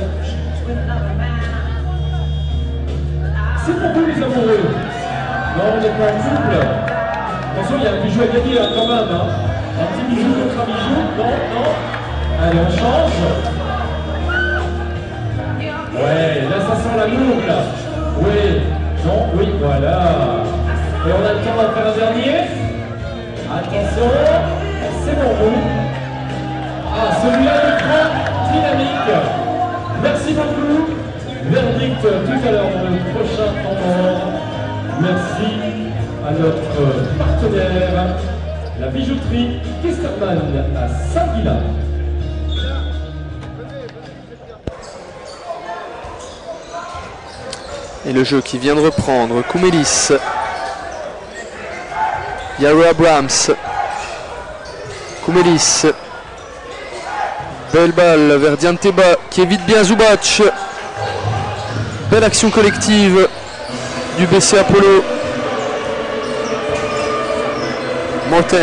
C'est pour vous les amoureux. Non, on n'est pas en couple. Attention, il y a un bijou à gagner hein, quand même. Hein. Un petit bijou contre un bijou. Non, non. Allez, on change. Ouais, là ça sent l'amour là. Oui, non, oui, voilà. Et on a le temps d'en faire un dernier. Attention, c'est bon vous. Ah, celui-là est très dynamique. Merci beaucoup. Verdict tout à l'heure dans le prochain temps mort. Merci à notre partenaire, la bijouterie Kesterman à Saint-Guilat. Et le jeu qui vient de reprendre, Koumelis. Yaro Abrams. Koumelis. Belle balle vers Dianteba qui évite bien Zubac. Belle action collective du BC Apollo. Montent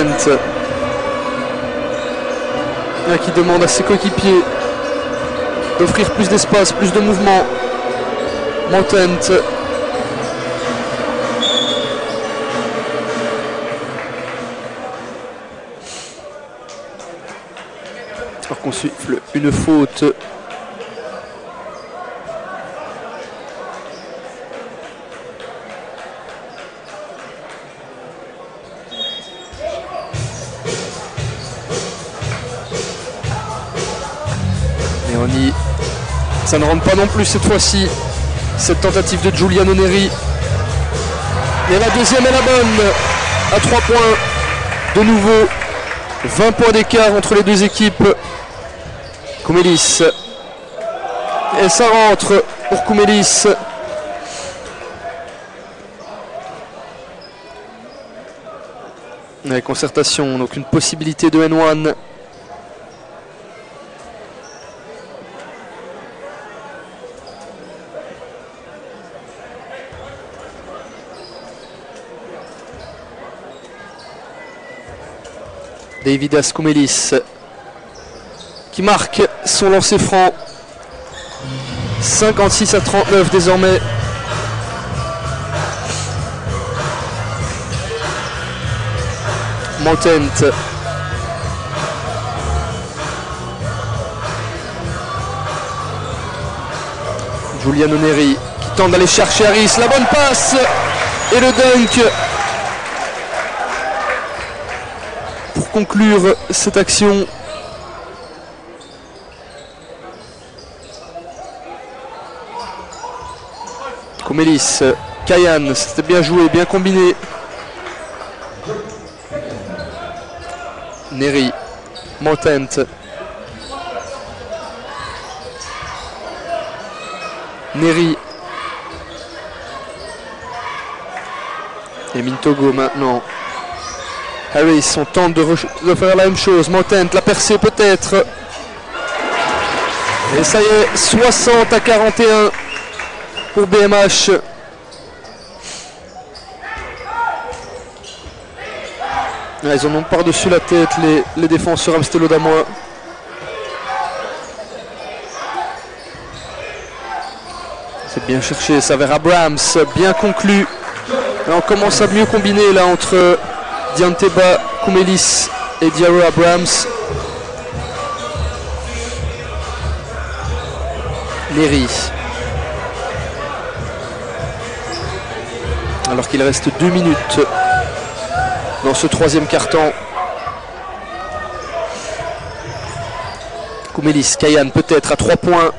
qui demande à ses coéquipiers d'offrir plus d'espace, plus de mouvement. Montent. Alors qu'on siffle une faute. Ça ne rentre pas non plus cette fois-ci. Cette tentative de Giuliano Neri. Et la deuxième est la bonne. À 3 points. De nouveau. 20 points d'écart entre les deux équipes. Koumelis. Et ça rentre pour Koumelis. Avec concertation. Donc une possibilité de N1. Davidas Koumelis qui marque son lancer franc. 56 à 39 désormais. Montent. Giuliano Neri qui tente d'aller chercher Harris. La bonne passe et le dunk pour conclure cette action. Koumelis, Kayan, c'était bien joué, bien combiné. Neri, Montent. Neri. Et Mintogo maintenant. Harris, on tente de faire la même chose. Montent, la percée peut-être. Et ça y est, 60 à 41 pour BMH. Ils en ont par-dessus la tête, les défenseurs Amstello d'Amois. C'est bien cherché, ça vers Abrams, bien conclu. Et on commence à mieux combiner là entre Dianteba, Koumelis et Diarra Abrams. Neri. Alors qu'il reste 2 minutes dans ce troisième quart-temps. Koumelis, Kayan peut-être à 3 points.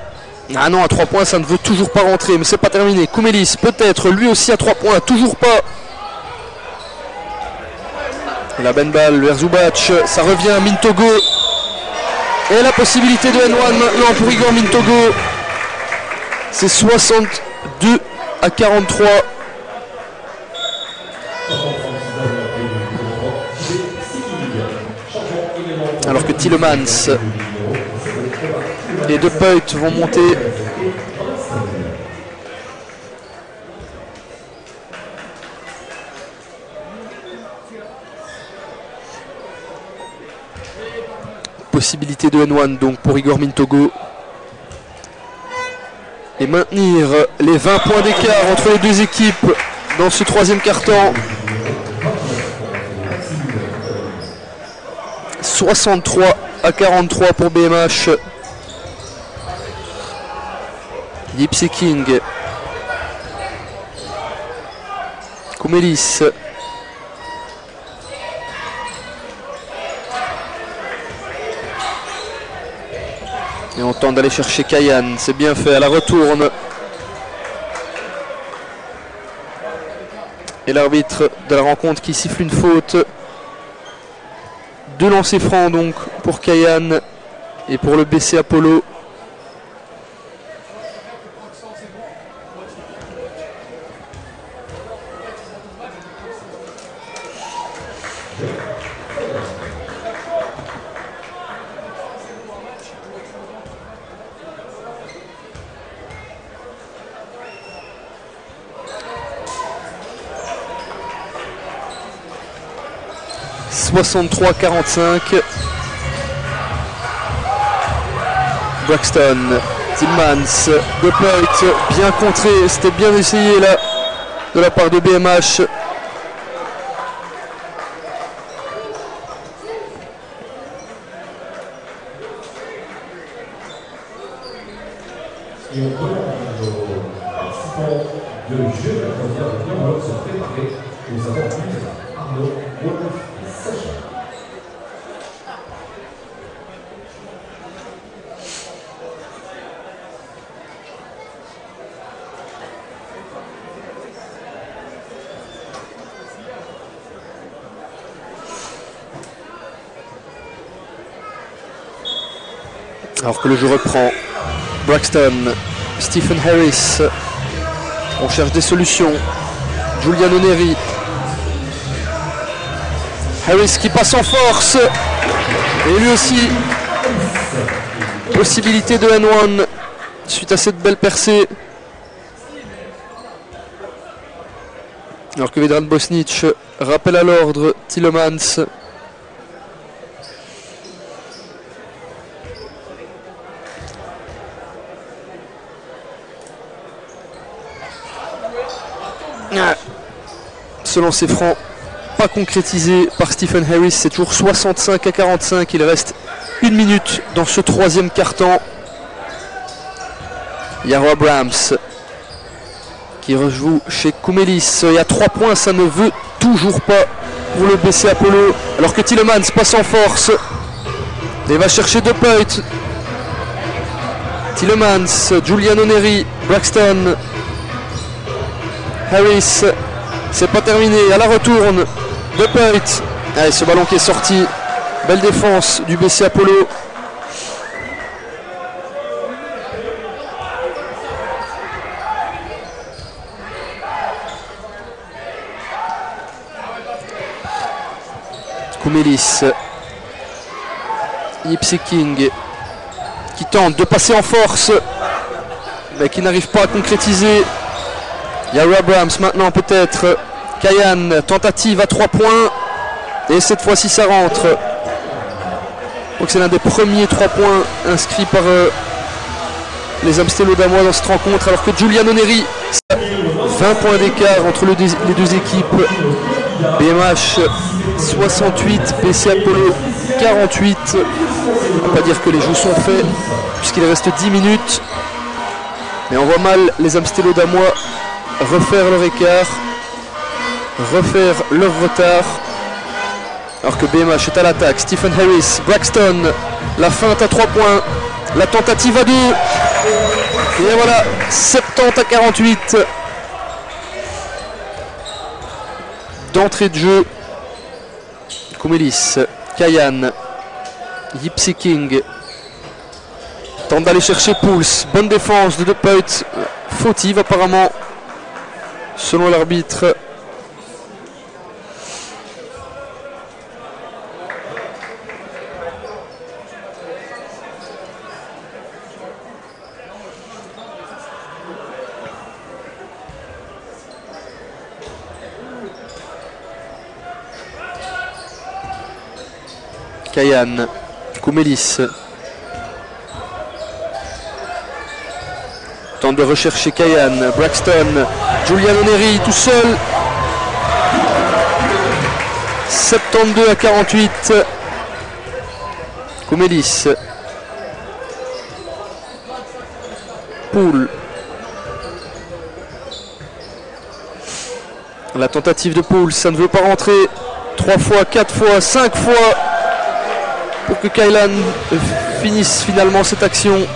Ah non, à 3 points ça ne veut toujours pas rentrer, mais c'est pas terminé. Koumelis peut-être, lui aussi à 3 points, toujours pas. La belle balle vers Zubac, ça revient à Mintogo. Et la possibilité de N1 maintenant pour Igor Mintogo. C'est 62 à 43. Alors que Tillemans et De Peut vont monter. Possibilité de N1 donc pour Igor Mintogo. Et maintenir les 20 points d'écart entre les deux équipes dans ce troisième quart-temps. 63 à 43 pour BMH. Gypsy King. Koumelis. Et on tente d'aller chercher Kayan, c'est bien fait, à la retourne. Et l'arbitre de la rencontre qui siffle une faute. 2 lancers francs donc pour Kayan et pour le BC Apollo. « 63-45 ». Braxton, Tillmans, De Peut, bien contré, c'était bien essayé là de la part de BMH. Et on demande aux participants de jeu à choisir de bien se préparer. Nous avons Arnaud, Wolf et Sacha. Alors que le jeu reprend, Braxton, Stephen Harris, on cherche des solutions. Giuliano Neri. Harris qui passe en force. Et lui aussi, possibilité de N1 suite à cette belle percée. Alors que Vedran Bosnic rappelle à l'ordre Tillemans. ce lancer franc pas concrétisé par Stephen Harris. C'est toujours 65 à 45. Il reste 1 minute dans ce troisième quart-temps. Yaro Abrams qui rejoue chez Koumelis. Il y a 3 points, ça ne veut toujours pas pour le BC Apollo. Alors que Tielemans passe en force et va chercher De Peut. Tielemans, Giuliano Neri, Braxton, Harris. C'est pas terminé, à la retourne. De Peut. Allez, ce ballon qui est sorti. Belle défense du BC Apollo. Koumelis, Yipsy King qui tente de passer en force mais qui n'arrive pas à concrétiser. Yaro Abrams maintenant peut-être. Kayan, tentative à 3 points et cette fois-ci ça rentre. Je crois que c'est l'un des premiers 3 points inscrits par les Amstelodamois dans cette rencontre, alors que Giuliano Neri, 20 points d'écart entre les deux équipes. BMH 68, BC Apollo 48. On va pas dire que les jeux sont faits puisqu'il reste 10 minutes. Mais on voit mal les Amstelodamois refaire leur écart, refaire leur retard. Alors que BMH est à l'attaque. Stephen Harris, Braxton, la feinte à 3 points, la tentative à 2. Et voilà, 70 à 48. D'entrée de jeu, Koumelis, Kayan, Yipsy King tente d'aller chercher Pouls. Bonne défense de De Peut, fautive apparemment selon l'arbitre. Kayan, Koumelis tente de rechercher Kayan, Braxton, Giuliano Neri tout seul. 72 à 48. Koumelis, Poul. La tentative de Poul, ça ne veut pas rentrer. 3 fois, 4 fois, 5 fois pour que Kailan finisse finalement cette action.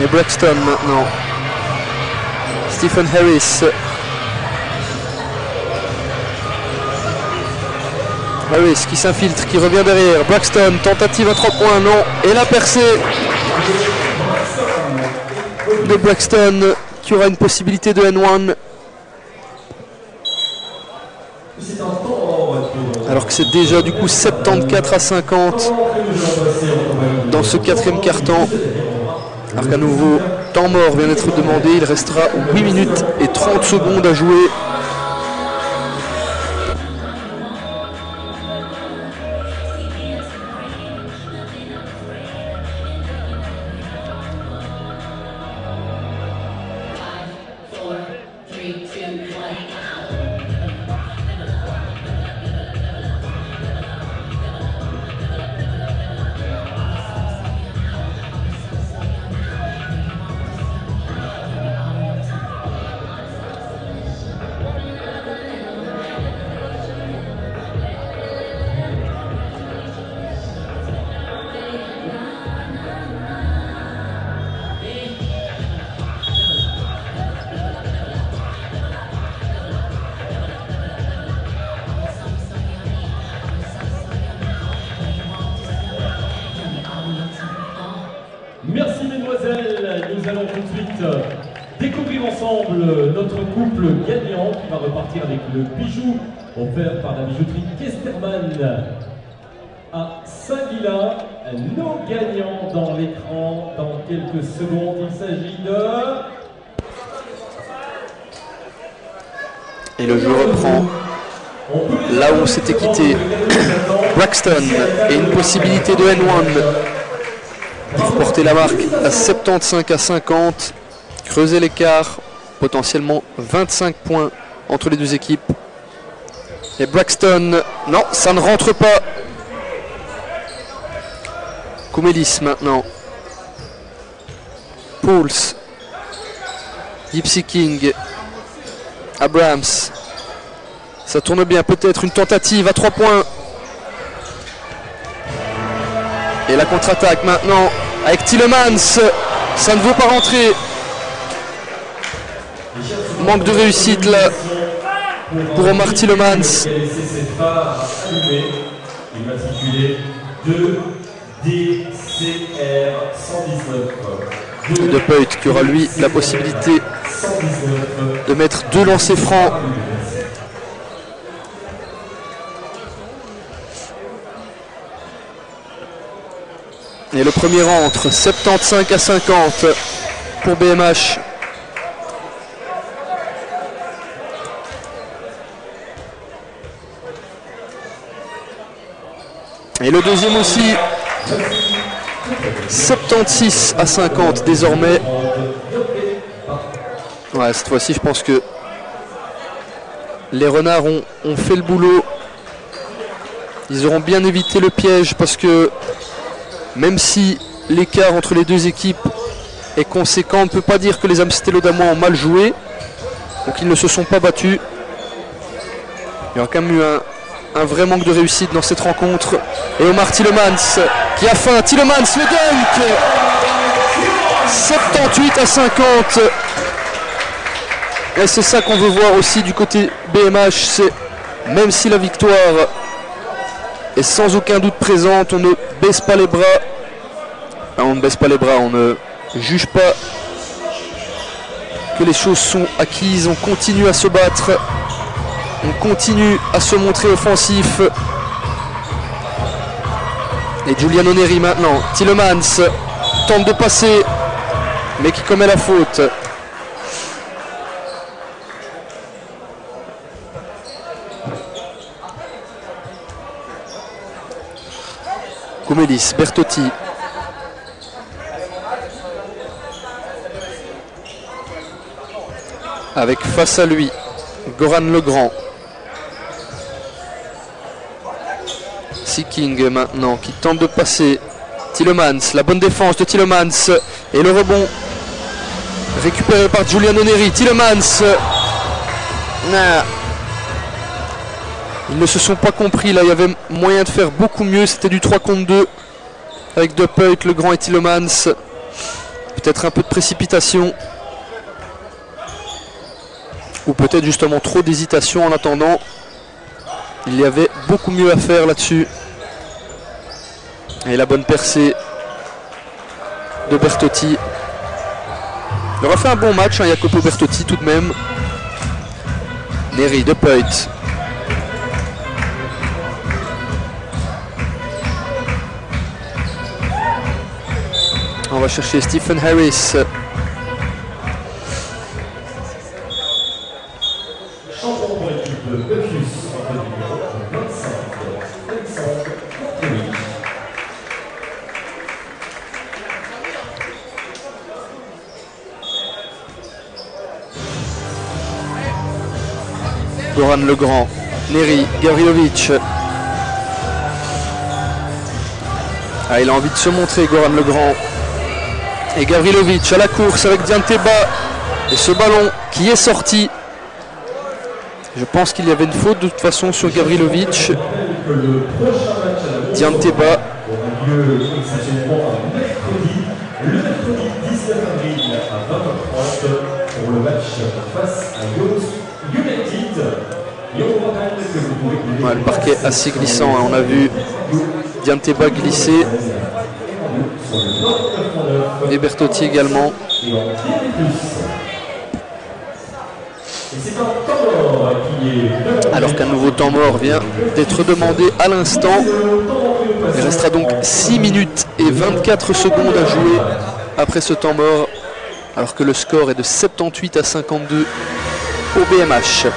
Et Braxton maintenant. Stephen Harris. Harris qui s'infiltre, qui revient derrière. Braxton, tentative à 3 points, non. Et la percée de Braxton qui aura une possibilité de N1. Alors que c'est déjà du coup 74 à 50 dans ce quatrième quart-temps. Alors qu'à nouveau, temps mort vient d'être demandé. Il restera 8 minutes et 30 secondes à jouer. Merci mesdemoiselles, nous allons tout de suite découvrir ensemble notre couple gagnant qui va repartir avec le bijou offert par la bijouterie Kesterman à Saint-Guilain. Nos gagnants dans l'écran dans quelques secondes, il s'agit de... Et le jeu reprend là où on s'était quitté. Braxton et une possibilité de N1 pour porter la marque à 75 à 50. creuser l'écart, potentiellement 25 points entre les deux équipes. Et Braxton, non, ça ne rentre pas. Koumelis maintenant. Pouls. Gypsy King. Abrams. Ça tourne bien, peut-être une tentative à 3 points. Et la contre-attaque maintenant avec Tielemans. Ça ne veut pas rentrer. Manque de réussite là pour Omar Tielemans. De Peut qui aura lui la possibilité de mettre 2 lancers francs. Et le premier rentre, 75 à 50 pour BMH. Et le deuxième aussi, 76 à 50 désormais. Ouais, cette fois-ci, je pense que les Renards ont fait le boulot. Ils auront bien évité le piège parce que même si l'écart entre les deux équipes est conséquent, on ne peut pas dire que les Amstellodamois ont mal joué. Donc ils ne se sont pas battus. Il y a quand même eu un vrai manque de réussite dans cette rencontre. Et Omar Tielemans qui a faim. Tielemans, le dunk 78 à 50. Et c'est ça qu'on veut voir aussi du côté BMH. C'est même si la victoire est sans aucun doute présente, on ne baisse pas les bras. Enfin, on ne baisse pas les bras, on ne juge pas que les choses sont acquises. On continue à se battre. On continue à se montrer offensif. Et Giuliano Neri maintenant. Tielemans tente de passer, mais qui commet la faute. Koumelis, Bertotti. Avec face à lui Goran Legrand. Seeking maintenant qui tente de passer. Tielemans, la bonne défense de Tielemans. Et le rebond récupéré par Giuliano Neri. Tielemans. Ils ne se sont pas compris là, il y avait moyen de faire beaucoup mieux. C'était du 3 contre 2 avec De Peut, Legrand et Tielemans. Peut-être un peu de précipitation. Ou peut-être justement trop d'hésitation. En attendant, il y avait beaucoup mieux à faire là-dessus. Et la bonne percée de Bertotti. Il aura fait un bon match, hein, Jacopo Bertotti tout de même. Neri, De Peut. On va chercher Stephen Harris. Goran Legrand, Neri, Gavrilovic. Il a envie de se montrer, Goran Legrand. Et Gavrilovic à la course avec Dianteba. Et ce ballon qui est sorti. Je pense qu'il y avait une faute de toute façon sur Gavrilovic. Dianteba. Le mercredi 19 avril à 20h30 pour le match face à United. Ouais, le parquet assez glissant, hein. On a vu Dianteba glisser. Et Bertotti également. Alors qu'un nouveau temps mort vient d'être demandé à l'instant. Il restera donc 6 minutes et 24 secondes à jouer après ce temps mort. Alors que le score est de 78 à 52 au BMH.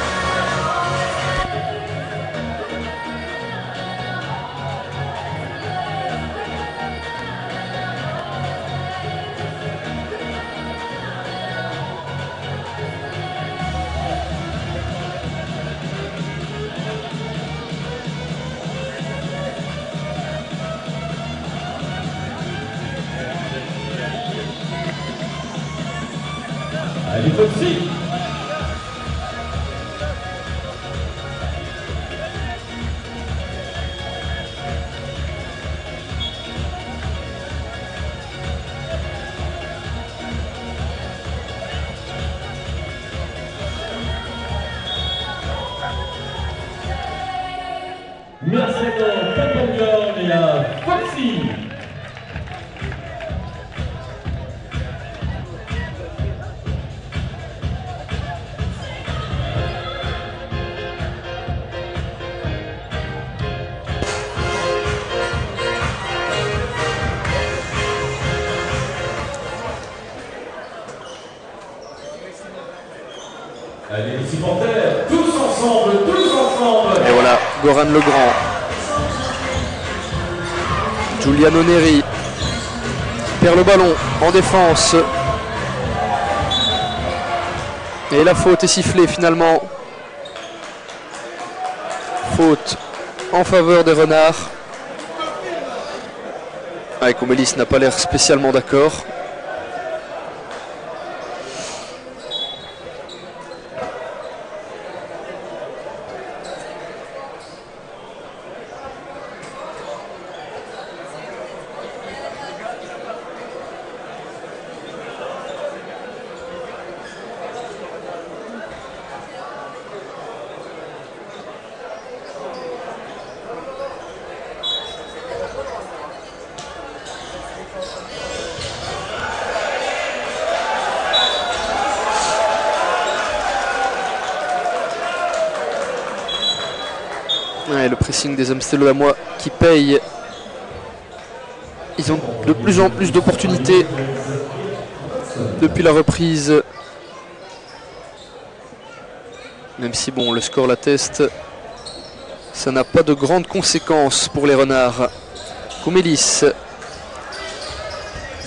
Foxy. Mercedes Campbell et la Foxy. Allez les supporters, tous ensemble, Et voilà, Goran Legrand, Giuliano Neri perd le ballon en défense. Et la faute est sifflée finalement. Faute en faveur des Renards. Comélis n'a pas l'air spécialement d'accord. Le pressing des Amstellois qui paye. Ils ont de plus en plus d'opportunités depuis la reprise. Même si bon, le score l'atteste, ça n'a pas de grandes conséquences pour les Renards. Koumelis,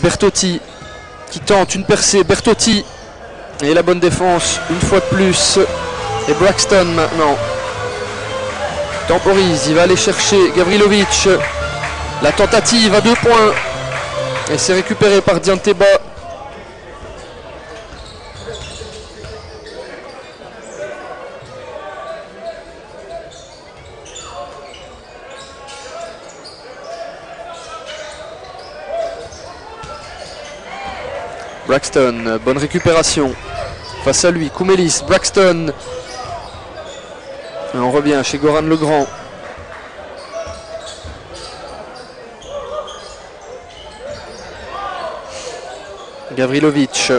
Bertotti qui tente une percée. Bertotti et la bonne défense une fois de plus. Et Braxton maintenant temporise, il va aller chercher Gavrilovic. La tentative à 2 points. Et c'est récupéré par Dianteba. Braxton, bonne récupération. Face à lui, Koumelis, Braxton. Et on revient chez Goran Legrand. Gavrilovic.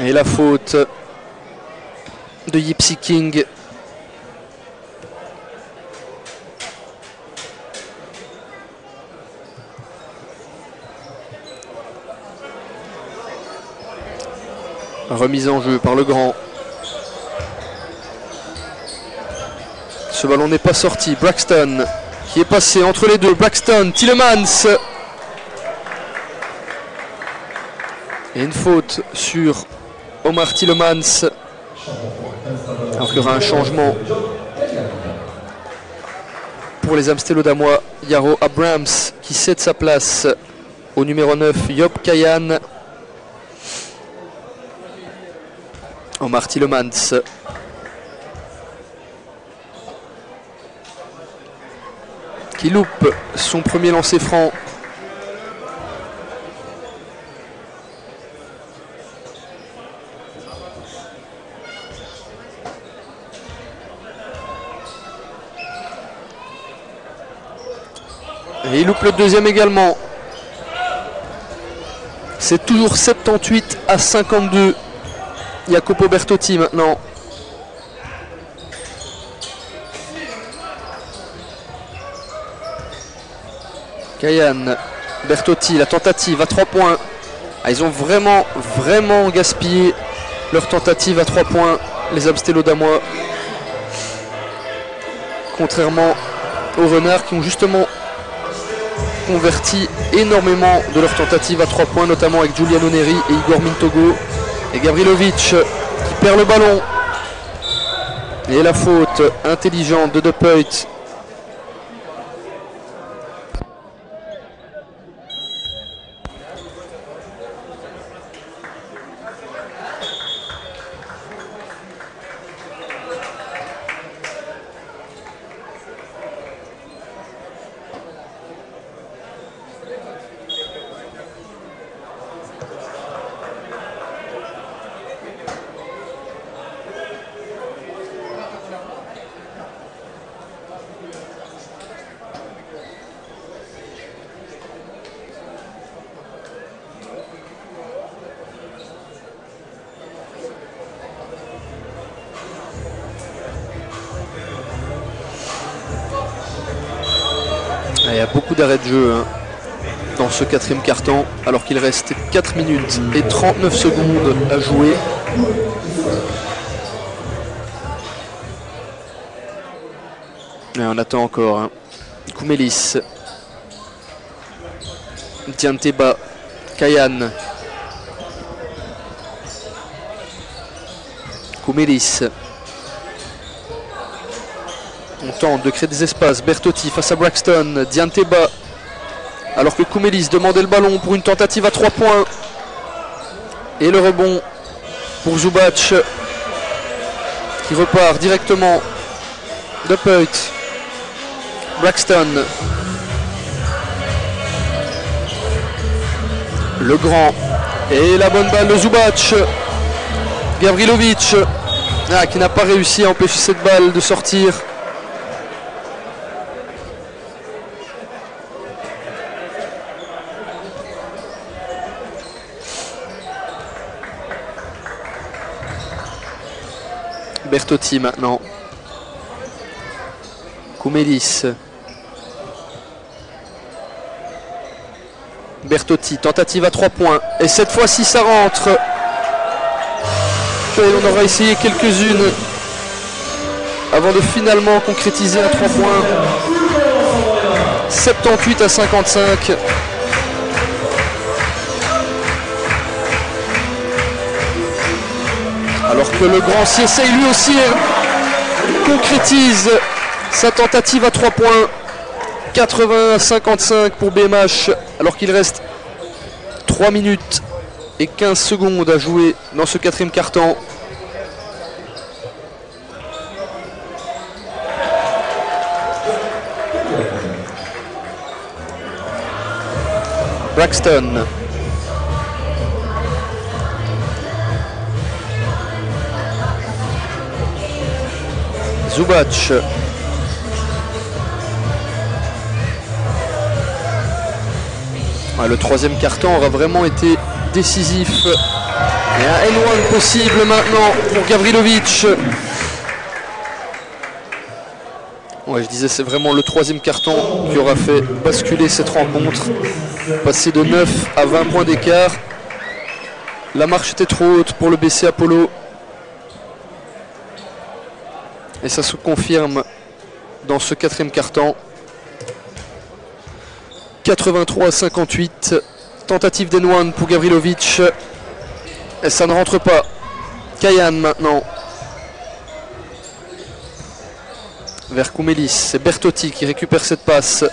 Et la faute de Yipsy King. Remise en jeu par Legrand. Ce ballon n'est pas sorti. Braxton qui est passé entre les deux. Braxton, Tielemans. Et une faute sur Omar Tielemans. Alors qu'il y aura un changement pour les Amstellois. Yaro Abrams qui cède sa place au numéro 9, Job Kayan. Omar Tielemans. Qui loupe son premier lancer franc. Et il loupe le deuxième également. C'est toujours 78-52. Jacopo Bertotti maintenant. Kayan, Bertotti, la tentative à 3 points. Ils ont vraiment gaspillé leur tentative à 3 points, les Amstellois. Contrairement aux Renards qui ont justement converti énormément de leurs tentatives à 3 points, notamment avec Giuliano Neri et Igor Mintogo. Et Gavrilovic qui perd le ballon. Et la faute intelligente de De Peut. Il y a beaucoup d'arrêts de jeu hein, dans ce quatrième quart-temps, alors qu'il reste 4 minutes et 39 secondes à jouer. Et on attend encore. Hein. Koumelis. Dianteba. Kayan. Koumelis. On tente de créer des espaces. Bertotti face à Braxton. Dianteba. Alors que Koumelis demandait le ballon pour une tentative à 3 points. Et le rebond pour Zubac. Qui repart directement de Peut. Braxton. Le grand. Et la bonne balle de Zubac. Gavrilovic. Qui n'a pas réussi à empêcher cette balle de sortir. Bertotti maintenant. Koumelis. Bertotti, tentative à 3 points. Et cette fois-ci, ça rentre. Et on aura essayé quelques-unes avant de finalement concrétiser à 3 points. 78 à 55. Alors que le grand s'y essaye lui aussi, concrétise sa tentative à 3 points. 80 à 55 pour BMH, alors qu'il reste 3 minutes et 15 secondes à jouer dans ce quatrième quart-temps. Braxton. Zubac. Le troisième carton aura vraiment été décisif. Et un N1 possible maintenant pour Gavrilovic. Ouais, je disais c'est vraiment le troisième carton qui aura fait basculer cette rencontre. Passer de 9 à 20 points d'écart. La marche était trop haute pour le BC Apollo. Et ça se confirme dans ce quatrième quart-temps. 83 à 58. Tentative d'N1 pour Gavrilovic. Et ça ne rentre pas. Kayan maintenant. Vers Koumelis. C'est Bertotti qui récupère cette passe.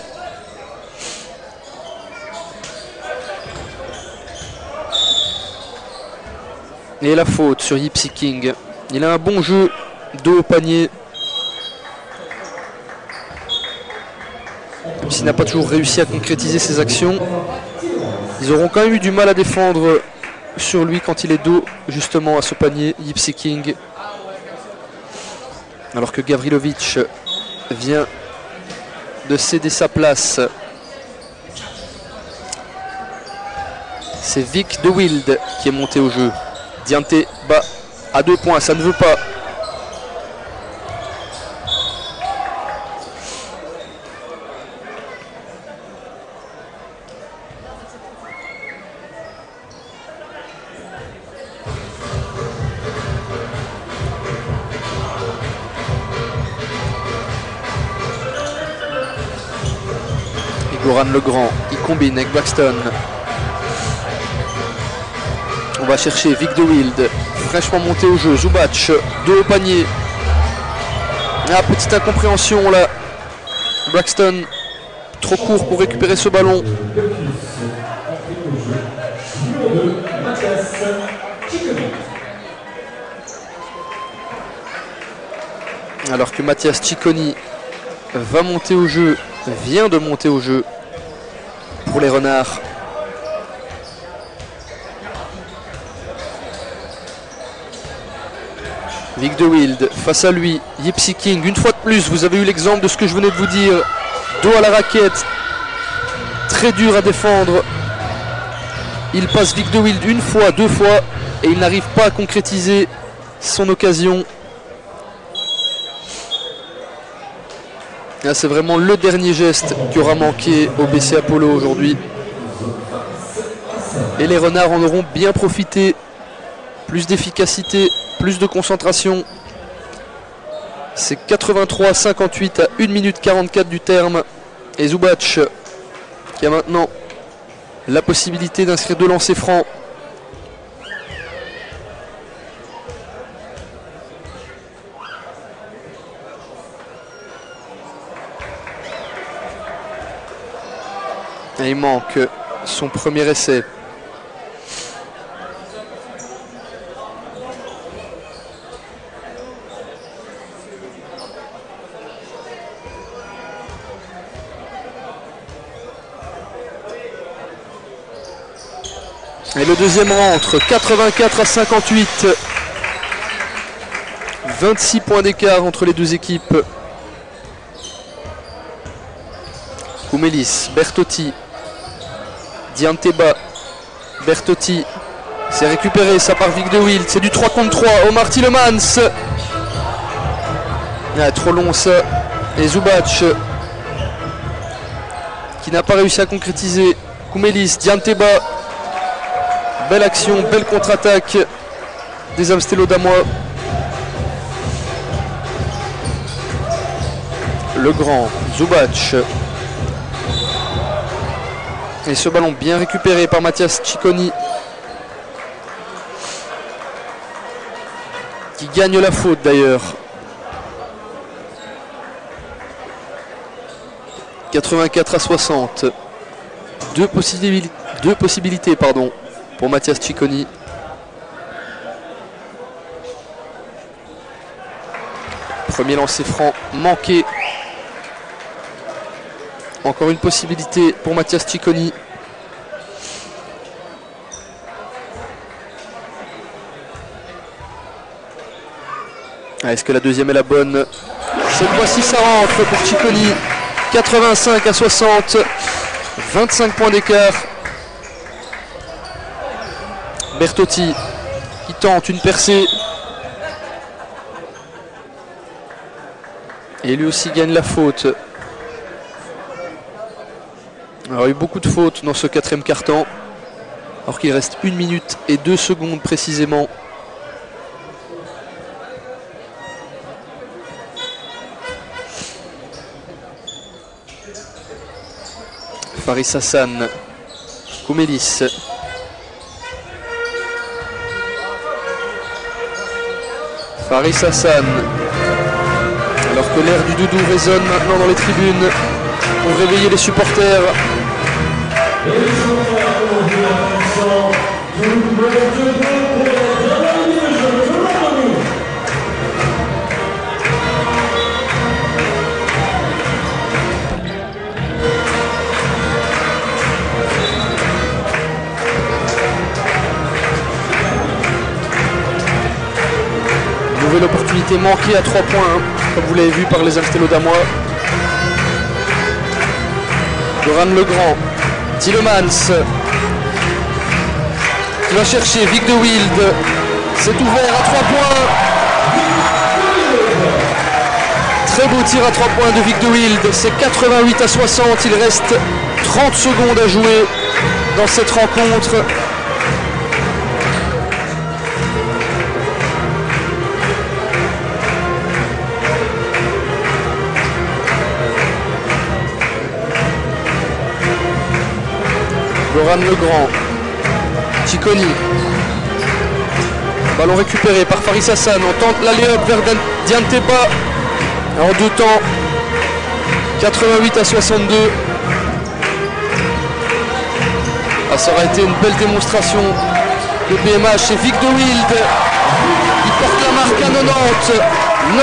Et la faute sur Yipsy King. Il a un bon jeu de haut panier. Même s'il n'a pas toujours réussi à concrétiser ses actions. Ils auront quand même eu du mal à défendre sur lui quand il est dos justement à ce panier, Yipsy King. Alors que Gavrilovic vient de céder sa place. C'est Vic de Wild qui est monté au jeu. Dianteba à 2 points, ça ne veut pas. Goran Legrand, il combine avec Braxton. On va chercher Vic de Wild, fraîchement monté au jeu. Zubac, dos au panier. Petite incompréhension là. Braxton, trop court pour récupérer ce ballon. Alors que Mathias Cicconi va monter au jeu, vient de monter au jeu pour les Renards. Vic de Wild, face à lui, Yipsy King. Une fois de plus, vous avez eu l'exemple de ce que je venais de vous dire. Dos à la raquette, très dur à défendre. Il passe Vic de Wild une fois, 2 fois, et il n'arrive pas à concrétiser son occasion. C'est vraiment le dernier geste qui aura manqué au BC Apollo aujourd'hui. Et les Renards en auront bien profité. Plus d'efficacité, plus de concentration. C'est 83-58 à 1 minute 44 du terme. Et Zubac qui a maintenant la possibilité d'inscrire 2 lancers francs. Et il manque son premier essai. Et le deuxième rentre, 84 à 58. 26 points d'écart entre les deux équipes. Koumelis, Bertotti, Dianteba, Bertotti, c'est récupéré, ça part Vic de Wild, c'est du 3 contre 3, Omar Tillemans. Trop long ça, et Zubac qui n'a pas réussi à concrétiser. Koumelis, Dianteba, belle action, belle contre-attaque des Amstello damois. Le grand, Zubac. Et ce ballon bien récupéré par Mathias Cicconi qui gagne la faute d'ailleurs. 84 à 60. Deux possibilités pour Mathias Cicconi. Premier lancer franc manqué. Encore une possibilité pour Mathias Cicconi. Est-ce que la deuxième est la bonne? Cette fois-ci ça rentre pour Cicconi. 85 à 60. 25 points d'écart. Bertotti qui tente une percée. Et lui aussi gagne la faute. Alors, il y a eu beaucoup de fautes dans ce quatrième quart-temps, alors qu'il reste 1 minute et 2 secondes précisément. Faris Hassan, Koumelis. Faris Hassan, alors que l'air du doudou résonne maintenant dans les tribunes pour réveiller les supporters. Nouvelle opportunité manquée à 3 points, comme vous l'avez vu par les Amstello damois. Goran Legrand, Tillemans qui va chercher Vic de Wild, c'est ouvert à 3 points. Très beau tir à 3 points de Vic de Wild, c'est 88 à 60, il reste 30 secondes à jouer dans cette rencontre. Goran Legrand, Cicconi, ballon récupéré par Faris Hassan, on tente l'alley-up vers Dianteba en 2 temps, 88 à 62. Ça aura été une belle démonstration de BMH et Vic de Wild qui porte la marque à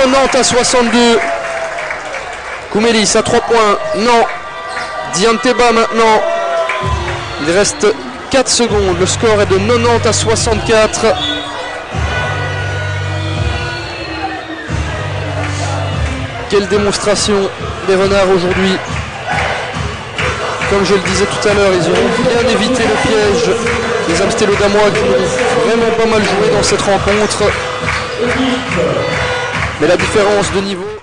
90 à 62. Koumelis à 3 points, non. Dianteba maintenant. Il reste 4 secondes, le score est de 90 à 64. Quelle démonstration des Renards aujourd'hui. Comme je le disais tout à l'heure, ils ont bien évité le piège des Amstello damois qui ont vraiment pas mal joué dans cette rencontre. Mais la différence de niveau...